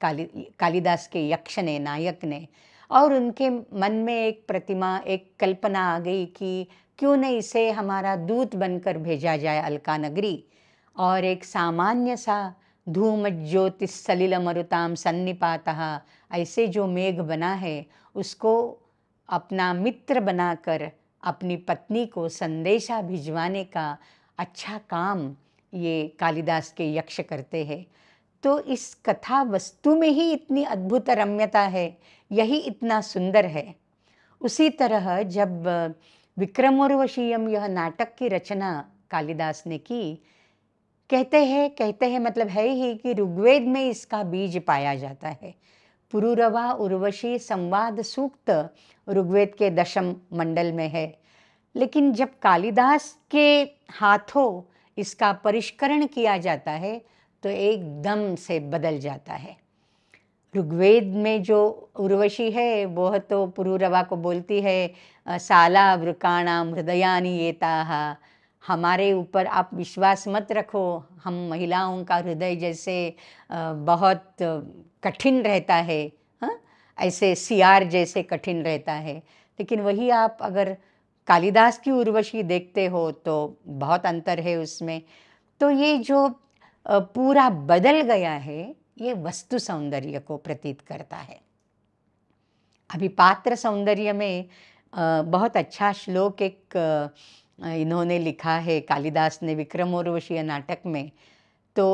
कालिदास के यक्ष ने, नायक ने, और उनके मन में एक प्रतिमा, एक कल्पना आ गई कि क्यों न इसे हमारा दूत बनकर भेजा जाए अलका नगरी, और एक सामान्य सा धूम ज्योतिष सलिल मरुताम सन्निपातः, ऐसे जो मेघ बना है उसको अपना मित्र बनाकर अपनी पत्नी को संदेशा भिजवाने का अच्छा काम ये कालिदास के यक्ष करते हैं। तो इस कथा वस्तु में ही इतनी अद्भुत रम्यता है, यही इतना सुंदर है। उसी तरह जब विक्रमोर्वशीयम यह नाटक की रचना कालिदास ने की, कहते हैं मतलब है ही कि ऋग्वेद में इसका बीज पाया जाता है। पुरूरवा उर्वशी संवाद सूक्त ऋग्वेद के दशम मंडल में है, लेकिन जब कालिदास के हाथों इसका परिष्करण किया जाता है तो एकदम से बदल जाता है। ऋग्वेद में जो उर्वशी है वह तो पुरूरवा को बोलती है, साला वृकाणाम हृदयानि एताः, हमारे ऊपर आप विश्वास मत रखो, हम महिलाओं का हृदय जैसे बहुत कठिन रहता है, हाँ, ऐसे सियार जैसे कठिन रहता है। लेकिन वही आप अगर कालिदास की उर्वशी देखते हो तो बहुत अंतर है उसमें। तो ये जो पूरा बदल गया है, ये वस्तु सौंदर्य को प्रतीत करता है। अभी पात्र सौंदर्य में बहुत अच्छा श्लोक एक इन्होंने लिखा है कालिदास ने विक्रमोर्वशीय नाटक में। तो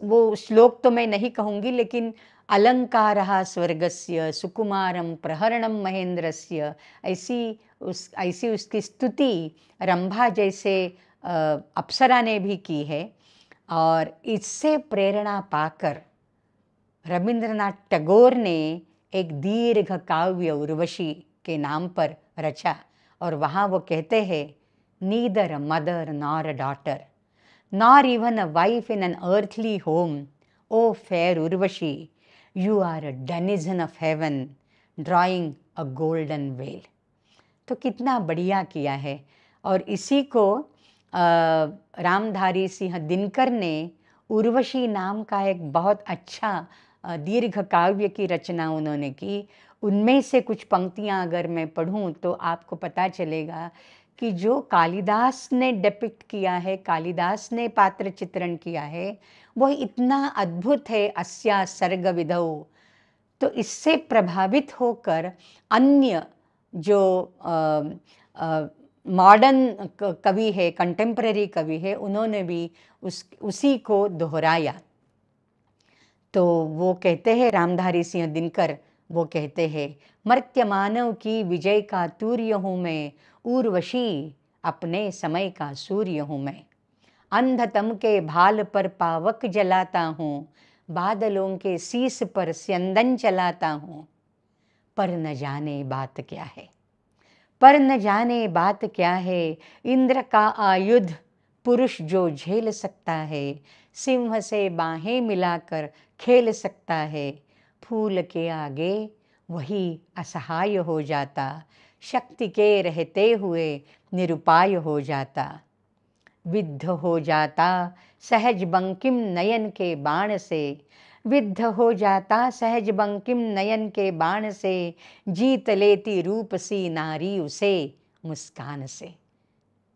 वो श्लोक तो मैं नहीं कहूँगी, लेकिन अलंकारः स्वर्गस्य सुकुमारं प्रहरणं महेंद्रस्य, ऐसी उसकी स्तुति रंभा जैसे अप्सरा ने भी की है। और इससे प्रेरणा पाकर रविंद्रनाथ टैगोर ने एक दीर्घ काव्य उर्वशी के नाम पर रचा, और वहाँ वो कहते हैं, neither mother nor a daughter nor even a wife in an earthly home, O fair Urvashi you are a denizen of heaven drawing a golden veil. तो कितना बढ़िया किया है। और इसी को रामधारी सिंह दिनकर ने उर्वशी नाम का एक बहुत अच्छा दीर्घ काव्य की रचना उन्होंने की। उनमें से कुछ पंक्तियां अगर मैं पढ़ूं तो आपको पता चलेगा कि जो कालिदास ने डिपिक्ट किया है, कालिदास ने पात्र चित्रण किया है, वह इतना अद्भुत है। अस्या सर्ग विधौ, तो इससे प्रभावित होकर अन्य जो मॉडर्न कवि है, कंटेम्पररी कवि है, उन्होंने भी उसी को दोहराया। तो वो कहते हैं, रामधारी सिंह दिनकर वो कहते हैं, मर्त्य मानव की विजय का तूर्य हूँ मैं, उर्वशी अपने समय का सूर्य हूँ मैं। अंधतम के भाल पर पावक जलाता हूँ, बादलों के शीस पर स्यंदन चलाता हूँ। पर न जाने बात क्या है, पर न जाने बात क्या है, इंद्र का आयुध पुरुष जो झेल सकता है, सिंह से बाहें मिलाकर खेल सकता है। फूल के आगे वही असहाय हो जाता, शक्ति के रहते हुए निरुपाय हो जाता। विद्ध हो जाता सहज बंकिम नयन के बाण से, विद्ध हो जाता सहज बंकिम नयन के बाण से, जीत लेती रूप सी नारी उसे मुस्कान से।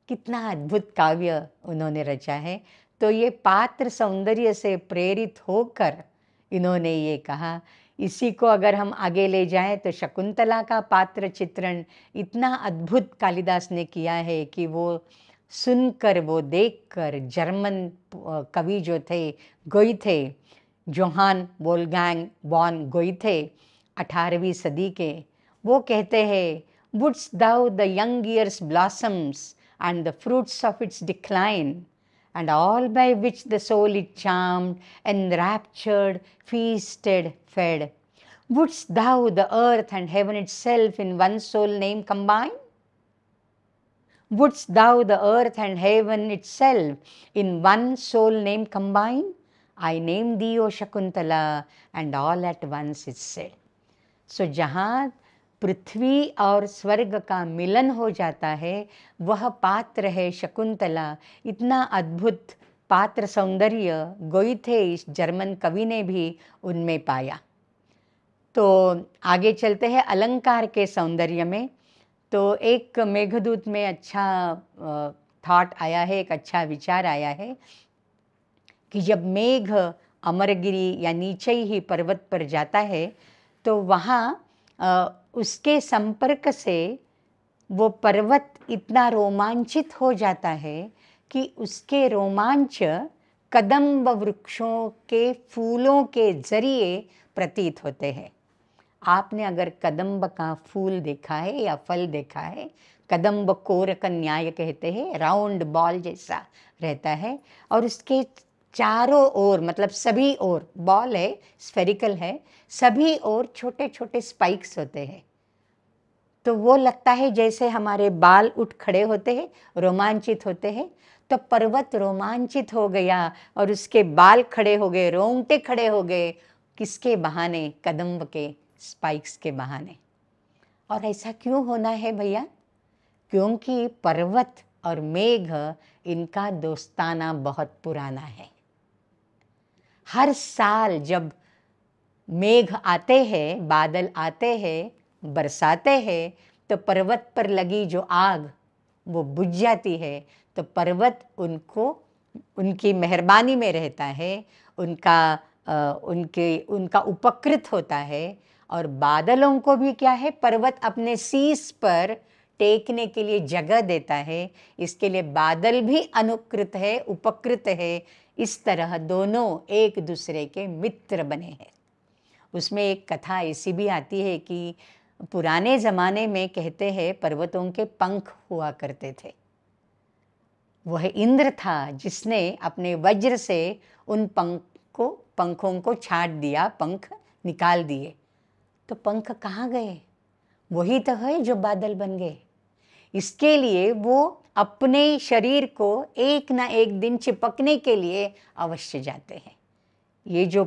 कितना अद्भुत काव्य उन्होंने रचा है। तो ये पात्र सौंदर्य से प्रेरित होकर इन्होंने ये कहा। इसी को अगर हम आगे ले जाएं तो शकुंतला का पात्र चित्रण इतना अद्भुत कालिदास ने किया है कि वो सुनकर, वो देखकर जर्मन कवि जो थे, Goethe, Johann Wolfgang von Goethe, 18वीं सदी के, वो कहते हैं, wouldst thou the young year's blossoms and the fruits of its decline, and all by which the soul it charmed, enraptured, feasted, fed, wouldst thou the earth and heaven itself in one soul name combine? Wouldst thou the earth and heaven itself in one soul name combine? I name thee, O Shakuntala, and all at once it said. So जहाँ पृथ्वी और स्वर्ग का मिलन हो जाता है, वह पात्र है शकुंतला। इतना अद्भुत पात्र सौंदर्य गोइथे, इस जर्मन कवि ने भी उनमें पाया। तो आगे चलते हैं अलंकार के सौंदर्य में। तो एक मेघदूत में अच्छा थॉट आया है, एक अच्छा विचार आया है कि जब मेघ अमरगिरी या नीचे ही पर्वत पर जाता है तो वहाँ उसके संपर्क से वो पर्वत इतना रोमांचित हो जाता है कि उसके रोमांच कदम्ब वृक्षों के फूलों के जरिए प्रतीत होते हैं। आपने अगर कदम्ब का फूल देखा है या फल देखा है, कदम्ब कोरक न्याय कहते हैं, राउंड बॉल जैसा रहता है और उसके चारों ओर, मतलब सभी ओर, बॉल है, स्फेरिकल है, सभी ओर छोटे छोटे स्पाइक्स होते हैं। तो वो लगता है जैसे हमारे बाल उठ खड़े होते हैं, रोमांचित होते हैं। तो पर्वत रोमांचित हो गया और उसके बाल खड़े हो गए, रोंगटे खड़े हो गए। किसके बहाने? कदम्ब के स्पाइक्स के बहाने। और ऐसा क्यों होना है भैया? क्योंकि पर्वत और मेघ, इनका दोस्ताना बहुत पुराना है। हर साल जब मेघ आते हैं, बादल आते हैं, बरसाते हैं, तो पर्वत पर लगी जो आग वो बुझ जाती है। तो पर्वत उनकी मेहरबानी में रहता है, उनका उपकृत होता है। और बादलों को भी क्या है, पर्वत अपने शीश पर टेकने के लिए जगह देता है। इसके लिए बादल भी अनुकृत है, उपकृत है। इस तरह दोनों एक दूसरे के मित्र बने हैं। उसमें एक कथा ऐसी भी आती है कि पुराने ज़माने में कहते हैं पर्वतों के पंख हुआ करते थे। वह इंद्र था जिसने अपने वज्र से उन पंखों को छाट दिया, पंख निकाल दिए। तो पंख कहाँ गए? वही तो है जो बादल बन गए। इसके लिए वो अपने शरीर को एक ना एक दिन चिपकने के लिए अवश्य जाते हैं। ये जो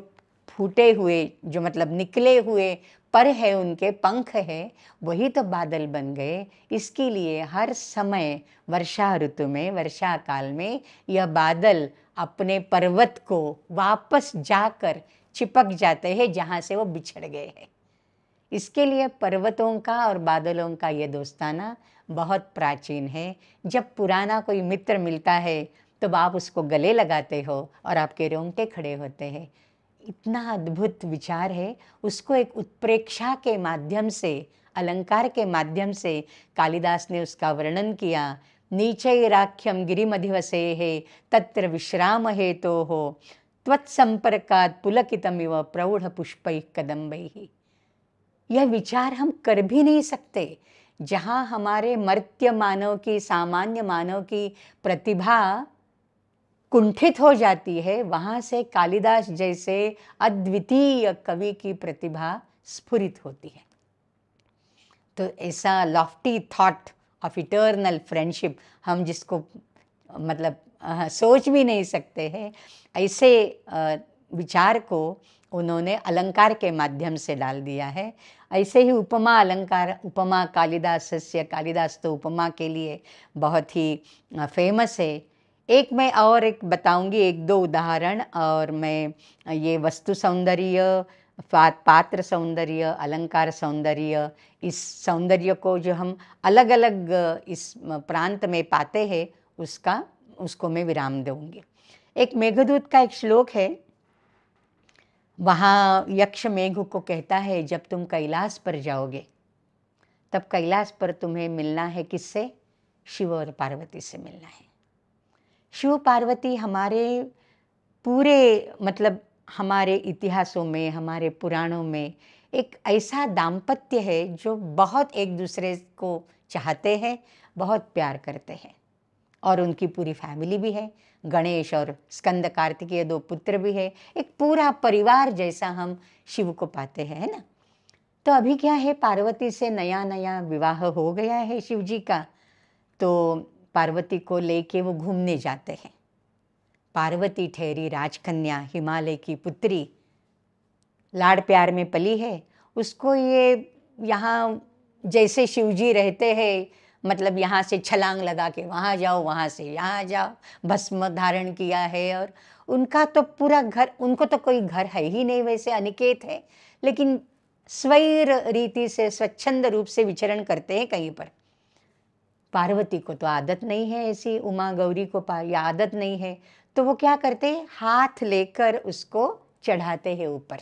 फूटे हुए, जो मतलब निकले हुए पर है, उनके पंख है, वही तो बादल बन गए। इसके लिए हर समय वर्षा ऋतु में, वर्षा काल में, यह बादल अपने पर्वत को वापस जाकर चिपक जाते हैं जहाँ से वो बिछड़ गए हैं। इसके लिए पर्वतों का और बादलों का ये दोस्ताना बहुत प्राचीन है। जब पुराना कोई मित्र मिलता है तो आप उसको गले लगाते हो और आपके रोंगटे खड़े होते हैं। इतना अद्भुत विचार है। उसको एक उत्प्रेक्षा के माध्यम से, अलंकार के माध्यम से कालिदास ने उसका वर्णन किया। नीचैराख्यम गिरिमधिवसे है तत्र विश्राम हेतो हो त्वत्संपर्कात् पुलकितमिव प्रौढ़ पुष्पैः कदम्बैः। यह विचार हम कर भी नहीं सकते। जहाँ हमारे मर्त्य मानव की, सामान्य मानव की प्रतिभा कुंठित हो जाती है, वहाँ से कालिदास जैसे अद्वितीय कवि की प्रतिभा स्फुरित होती है। तो ऐसा Lofty thought of eternal friendship, हम जिसको मतलब सोच भी नहीं सकते हैं, ऐसे विचार को उन्होंने अलंकार के माध्यम से डाल दिया है। ऐसे ही उपमा अलंकार, उपमा कालिदास तो उपमा के लिए बहुत ही फेमस है। एक बताऊंगी, एक दो उदाहरण, और मैं ये वस्तु सौंदर्य, पात्र सौंदर्य, अलंकार सौंदर्य, इस सौंदर्य को जो हम अलग अलग इस प्रांत में पाते हैं उसको मैं विराम दूंगी। एक मेघदूत का एक श्लोक है। वहाँ यक्ष मेघ को कहता है, जब तुम कैलाश पर जाओगे तब कैलाश पर तुम्हें मिलना है किससे? शिव और पार्वती से मिलना है। शिव पार्वती हमारे पूरे, मतलब हमारे इतिहासों में, हमारे पुराणों में एक ऐसा दाम्पत्य है जो बहुत एक दूसरे को चाहते हैं, बहुत प्यार करते हैं। और उनकी पूरी फैमिली भी है। गणेश और स्कंद कार्तिकेय 2 पुत्र भी है। एक पूरा परिवार जैसा हम शिव को पाते हैं, है ना। तो अभी क्या है, पार्वती से नया नया विवाह हो गया है शिव जी का। तो पार्वती को लेके वो घूमने जाते हैं। पार्वती ठहरी राजकन्या, हिमालय की पुत्री, लाड़ प्यार में पली है। उसको ये यहाँ जैसे शिवजी रहते हैं, मतलब यहाँ से छलांग लगा के वहाँ जाओ, वहाँ से यहाँ जाओ, भस्म धारण किया है। और उनका तो पूरा घर, उनको तो कोई घर है ही नहीं, वैसे अनिकेत है, लेकिन स्वैर रीति से, स्वच्छंद रूप से विचरण करते हैं कहीं पर। पार्वती को तो आदत नहीं है ऐसी, उमा गौरी को या आदत नहीं है। तो वो क्या करते हैं, हाथ लेकर उसको चढ़ाते हैं ऊपर।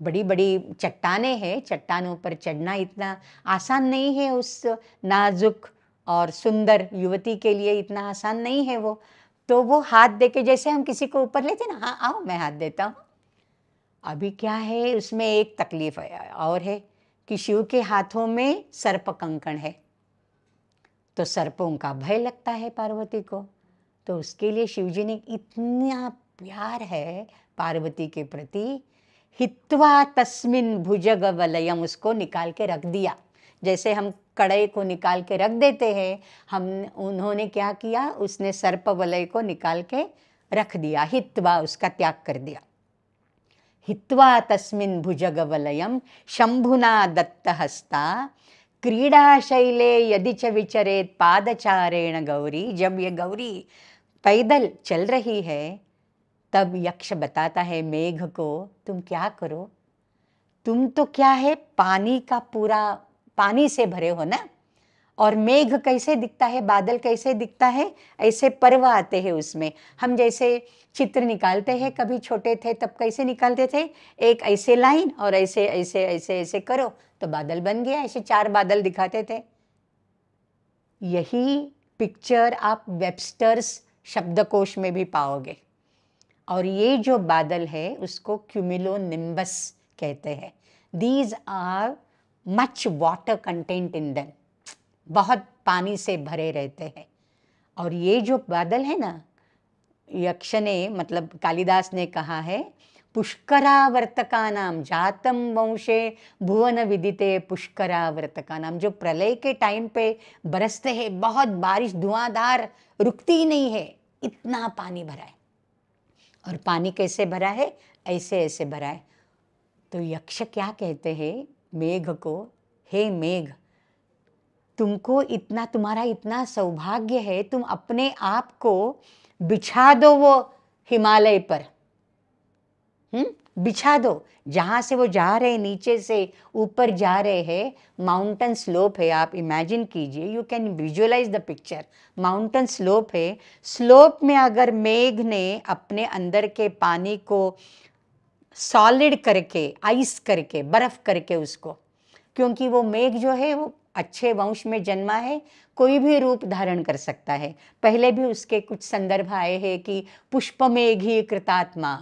बड़ी बड़ी चट्टानें हैं, चट्टानों पर चढ़ना इतना आसान नहीं है। उस नाजुक और सुंदर युवती के लिए इतना आसान नहीं है वो। तो वो हाथ देके, जैसे हम किसी को ऊपर लेते ना, हाँ आओ मैं हाथ देता हूँ। अभी क्या है उसमें एक तकलीफ है और है कि शिव के हाथों में सर्प कंकण है, तो सर्पों का भय लगता है पार्वती को। तो उसके लिए शिवजी ने इतना प्यार है पार्वती के प्रति, हित्वा तस्मिन भुजग वलयम, उसको निकाल के रख दिया। जैसे हम कड़े को निकाल के रख देते हैं, उन्होंने क्या किया, उसने सर्प वलय को निकाल के रख दिया, हित्वा उसका त्याग कर दिया। हित्वा तस्मिन् भुजग वलयम शंभुना दत्तहस्ता क्रीडाशैले यदि च विचरेत पादचारेण गौरी। जब ये गौरी पैदल चल रही है तब यक्ष बताता है मेघ को, तुम क्या करो, तुम तो क्या है पानी का पूरा, पानी से भरे हो ना, और मेघ कैसे दिखता है, बादल कैसे दिखता है, ऐसे पर्व आते हैं उसमें। हम जैसे चित्र निकालते हैं, कभी छोटे थे तब कैसे निकालते थे, एक ऐसे लाइन और ऐसे ऐसे ऐसे ऐसे करो तो बादल बन गया, ऐसे 4 बादल दिखाते थे। यही पिक्चर आप वेबस्टर्स शब्दकोश में भी पाओगे। और ये जो बादल है उसको क्यूमुलोनिम्बस कहते हैं। These are much water content in them, बहुत पानी से भरे रहते हैं। और ये जो बादल है ना, यक्ष ने मतलब कालिदास ने कहा है, पुष्करावर्तकानाम जातम वंशे भुवन विदिते पुष्करावर्तकानाम, जो प्रलय के टाइम पे बरसते हैं, बहुत बारिश धुआंधार, रुकती ही नहीं है, इतना पानी भरा है। और पानी कैसे भरा है, ऐसे ऐसे भरा है। तो यक्ष क्या कहते हैं मेघ को, हे मेघ, तुमको इतना, तुम्हारा इतना सौभाग्य है, तुम अपने आप को बिछा दो वो हिमालय पर, बिछा दो, जहाँ से वो जा रहे हैं, नीचे से ऊपर जा रहे हैं, माउंटेन स्लोप है, आप इमेजिन कीजिए, you can visualise the picture, mountain slope है, स्लोप में अगर मेघ ने अपने अंदर के पानी को सॉलिड करके, आइस करके, बर्फ करके उसको, क्योंकि वो मेघ जो है वो अच्छे वंश में जन्मा है, कोई भी रूप धारण कर सकता है। पहले भी उसके कुछ संदर्भ आए हैं कि पुष्पमेघी कृतात्मा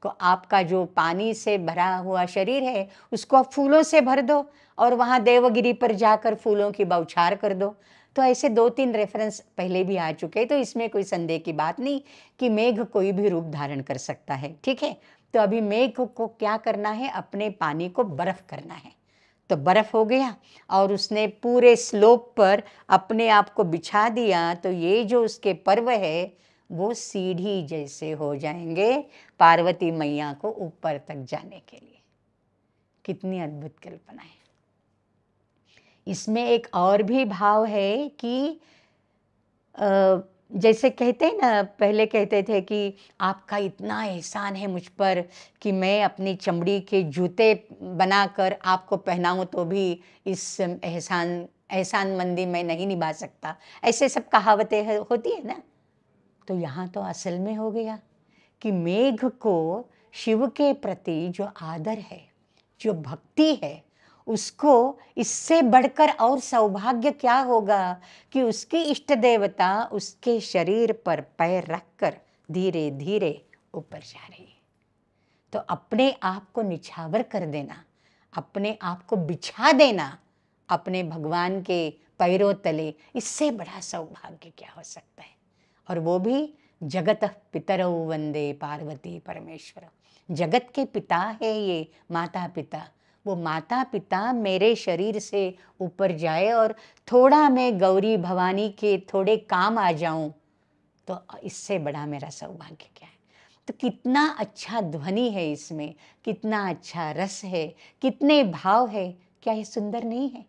को, आपका जो पानी से भरा हुआ शरीर है उसको आप फूलों से भर दो और वहाँ देवगिरी पर जाकर फूलों की बौछार कर दो। तो ऐसे 2-3 रेफरेंस पहले भी आ चुके हैं, तो इसमें कोई संदेह की बात नहीं कि मेघ कोई भी रूप धारण कर सकता है, ठीक है। तो अभी मेघ को क्या करना है, अपने पानी को बर्फ करना है। तो बर्फ हो गया और उसने पूरे स्लोप पर अपने आप को बिछा दिया, तो ये जो उसके पर्व है वो सीढ़ी जैसे हो जाएंगे पार्वती मैया को ऊपर तक जाने के लिए। कितनी अद्भुत कल्पना है। इसमें एक और भी भाव है कि जैसे कहते हैं ना, पहले कहते थे कि आपका इतना एहसान है मुझ पर कि मैं अपनी चमड़ी के जूते बनाकर आपको पहनाऊं तो भी इस एहसानमंदी मैं नहीं निभा सकता, ऐसे सब कहावतें होती है ना। तो यहाँ तो असल में हो गया कि मेघ को शिव के प्रति जो आदर है, जो भक्ति है, उसको इससे बढ़कर और सौभाग्य क्या होगा कि उसकी इष्ट देवता उसके शरीर पर पैर रखकर धीरे धीरे ऊपर जा रही है। तो अपने आप को निछावर कर देना, अपने आप को बिछा देना अपने भगवान के पैरों तले, इससे बड़ा सौभाग्य क्या हो सकता है। और वो भी जगत पितरौ वंदे पार्वती परमेश्वर, जगत के पिता है ये माता पिता, वो माता पिता मेरे शरीर से ऊपर जाए और थोड़ा मैं गौरी भवानी के थोड़े काम आ जाऊं, तो इससे बड़ा मेरा सौभाग्य क्या है। तो कितना अच्छा ध्वनि है इसमें, कितना अच्छा रस है, कितने भाव है, क्या ये सुंदर नहीं है।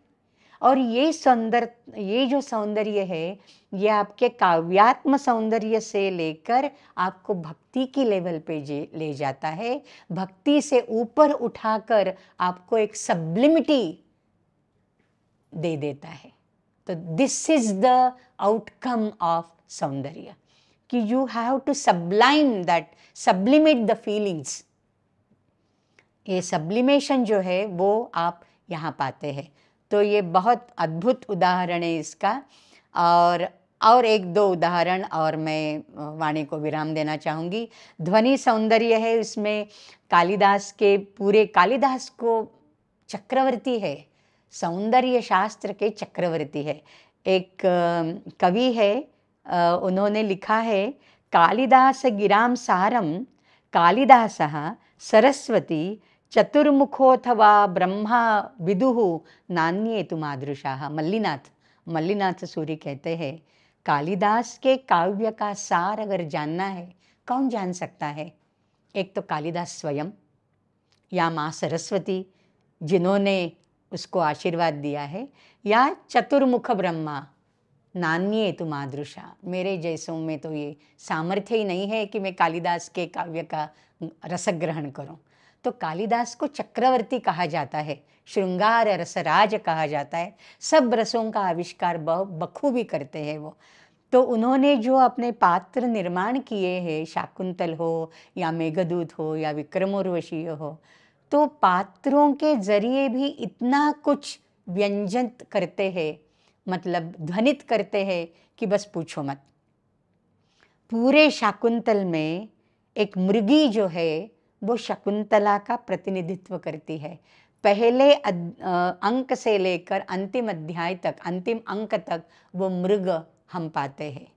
और ये जो सौंदर्य है, ये आपके काव्यात्म सौंदर्य से लेकर आपको भक्ति की लेवल पे ले जाता है, भक्ति से ऊपर उठाकर आपको एक सब्लिमिटी दे देता है। तो this is the outcome of सौंदर्य, कि you have to sublime that, sublimate the feelings. ये सब्लिमेशन जो है वो आप यहाँ पाते हैं। तो ये बहुत अद्भुत उदाहरण है इसका। और और एक दो उदाहरण और मैं वाणी को विराम देना चाहूँगी। ध्वनि सौंदर्य है, उसमें कालिदास के पूरे, कालिदास को चक्रवर्ती है, सौंदर्य शास्त्र के चक्रवर्ती है। एक कवि है, उन्होंने लिखा है, कालिदास गिराम सारम कालिदासः सरस्वती चतुर्मुखोऽथवा ब्रह्मा विदुः नान्ये तु मादृशाः। मल्लीनाथ सूरी कहते हैं, कालिदास के काव्य का सार अगर जानना है, कौन जान सकता है? एक तो कालिदास स्वयं, या माँ सरस्वती जिन्होंने उसको आशीर्वाद दिया है, या चतुर्मुख ब्रह्मा, नान्ये तु मादृशा, मेरे जैसों में तो ये सामर्थ्य ही नहीं है कि मैं कालिदास के काव्य का रस ग्रहण करूं। तो कालिदास को चक्रवर्ती कहा जाता है, श्रृंगार रसराज कहा जाता है, सब रसों का आविष्कार बखूबी करते हैं वो। तो उन्होंने जो अपने पात्र निर्माण किए हैं, शाकुंतल हो या मेघदूत हो या विक्रमोर्वशीय हो, तो पात्रों के जरिए भी इतना कुछ व्यंजित करते हैं, मतलब ध्वनित करते हैं कि बस पूछो मत। पूरे शाकुंतल में एक मृगी जो है वो शकुंतला का प्रतिनिधित्व करती है। पहले अंक से लेकर अंतिम अध्याय तक, अंतिम अंक तक वो मृग हम पाते हैं।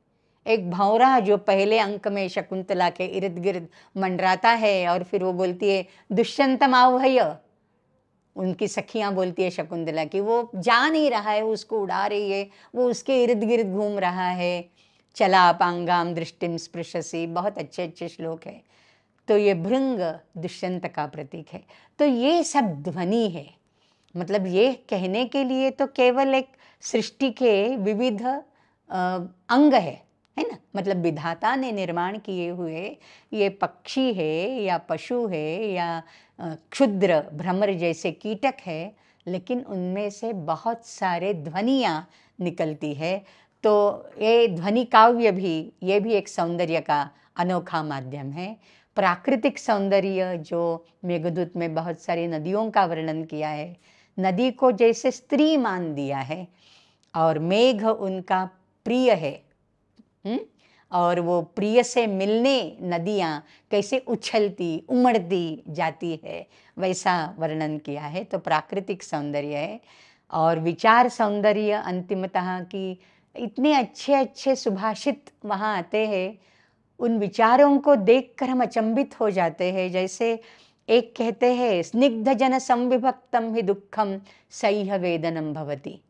एक भौरा जो पहले अंक में शकुंतला के इर्द गिर्द मंडराता है और फिर वो बोलती है दुष्यंतम आवहय, उनकी सखियां बोलती है शकुंतला की, वो जा नहीं रहा है, उसको उड़ा रही है, वो उसके इर्द गिर्द घूम रहा है। चला पांगाम दृष्टिम स्पृशसी, बहुत अच्छे अच्छे श्लोक है। तो ये भृंग दुष्यंत का प्रतीक है। तो ये सब ध्वनि है, मतलब ये कहने के लिए तो केवल एक सृष्टि के विविध अंग है ना, मतलब विधाता ने निर्माण किए हुए ये पक्षी है या पशु है या क्षुद्र भ्रमर जैसे कीटक है, लेकिन उनमें से बहुत सारे ध्वनियाँ निकलती है। तो ये ध्वनि काव्य भी, ये भी एक सौंदर्य का अनोखा माध्यम है। प्राकृतिक सौंदर्य जो मेघदूत में बहुत सारी नदियों का वर्णन किया है, नदी को जैसे स्त्री मान दिया है और मेघ उनका प्रिय है, और वो प्रिय से मिलने नदियाँ कैसे उछलती उमड़ती जाती है, वैसा वर्णन किया है। तो प्राकृतिक सौंदर्य है। और विचार सौंदर्य अंतिमतः कि इतने अच्छे अच्छे सुभाषित वहाँ आते हैं, उन विचारों को देखकर हम अचंभित हो जाते हैं। जैसे एक कहते हैं, स्निग्ध जन संविभक्तम ही दुखम सह्य वेदनम भवति।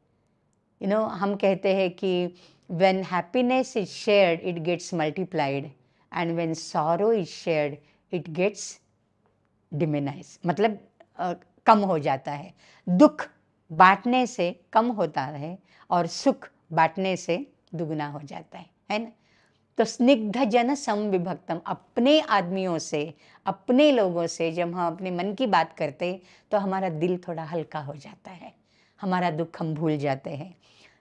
हम कहते हैं कि when happiness is shared it gets multiplied and when sorrow is shared it gets diminished, मतलब कम हो जाता है। दुख बांटने से कम होता है और सुख बांटने से दुगना हो जाता है ना। तो स्निग्ध जन समविभक्तम, अपने आदमियों से, अपने लोगों से जब हम अपने मन की बात करते तो हमारा दिल थोड़ा हल्का हो जाता है, हमारा दुख हम भूल जाते हैं।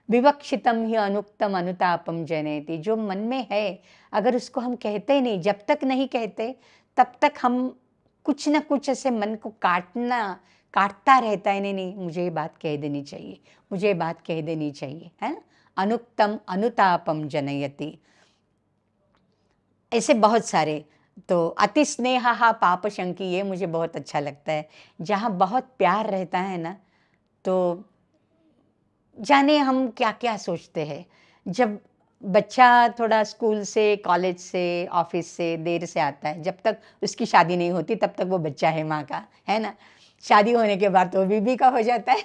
विवक्षितम ही अनुक्तम अनुतापम जनयति, जो मन में है अगर उसको हम कहते नहीं, जब तक नहीं कहते तब तक हम कुछ ना कुछ ऐसे मन को काटता रहता है, नहीं मुझे ये बात कह देनी चाहिए, मुझे ये बात कह देनी चाहिए, है ना। अनुक्तम अनुतापम जनयति, ऐसे बहुत सारे। तो अति स्नेहा पाप शंकी, ये मुझे बहुत अच्छा लगता है। जहाँ बहुत प्यार रहता है ना, तो जाने हम क्या क्या सोचते हैं। जब बच्चा थोड़ा स्कूल से, कॉलेज से, ऑफिस से देर से आता है, जब तक उसकी शादी नहीं होती तब तक वो बच्चा है माँ का, है ना। शादी होने के बाद तो बीबी का हो जाता है,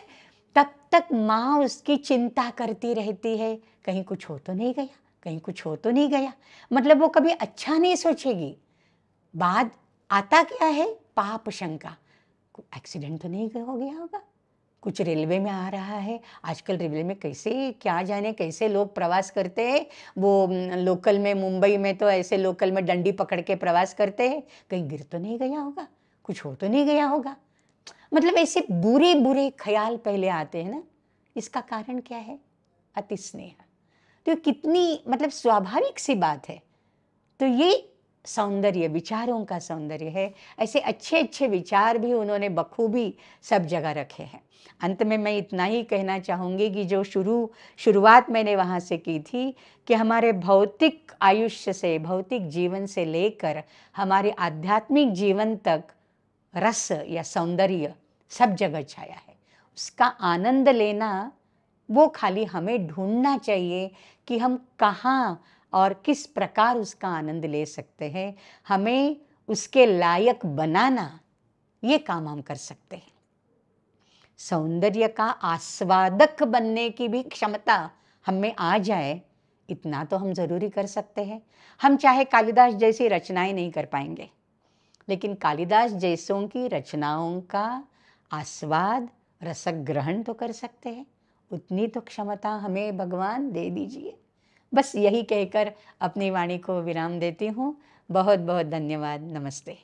तब तक माँ उसकी चिंता करती रहती है, कहीं कुछ हो तो नहीं गया, कहीं कुछ हो तो नहीं गया, मतलब वो कभी अच्छा नहीं सोचेगी। बाद आता क्या है, पाप शंका, एक्सीडेंट तो नहीं हो गया होगा, कुछ रेलवे में आ रहा है, आजकल रेलवे में कैसे क्या जाने कैसे लोग प्रवास करते हैं। वो लोकल में, मुंबई में तो ऐसे लोकल में डंडी पकड़ के प्रवास करते हैं, कहीं गिर तो नहीं गया होगा, कुछ हो तो नहीं गया होगा, मतलब ऐसे बुरे बुरे ख्याल पहले आते हैं ना। इसका कारण क्या है, अति स्नेह। तो कितनी मतलब स्वाभाविक सी बात है। तो ये सौंदर्य, विचारों का सौंदर्य है। ऐसे अच्छे अच्छे विचार भी उन्होंने बखूबी सब जगह रखे हैं। अंत में मैं इतना ही कहना चाहूँगी कि जो शुरुआत मैंने वहाँ से की थी कि हमारे भौतिक आयुष्य से, भौतिक जीवन से लेकर हमारे आध्यात्मिक जीवन तक रस या सौंदर्य सब जगह छाया है। उसका आनंद लेना, वो खाली हमें ढूंढना चाहिए कि हम कहाँ और किस प्रकार उसका आनंद ले सकते हैं। हमें उसके लायक बनाना, ये काम हम कर सकते हैं। सौंदर्य का आस्वादक बनने की भी क्षमता हम में आ जाए, इतना तो हम ज़रूरी कर सकते हैं। हम चाहे कालिदास जैसी रचनाएं नहीं कर पाएंगे, लेकिन कालिदास जैसों की रचनाओं का आस्वाद, रसक ग्रहण तो कर सकते हैं। उतनी तो क्षमता हमें भगवान दे दीजिए। बस यही कहकर अपनी वाणी को विराम देती हूँ। बहुत बहुत धन्यवाद। नमस्ते।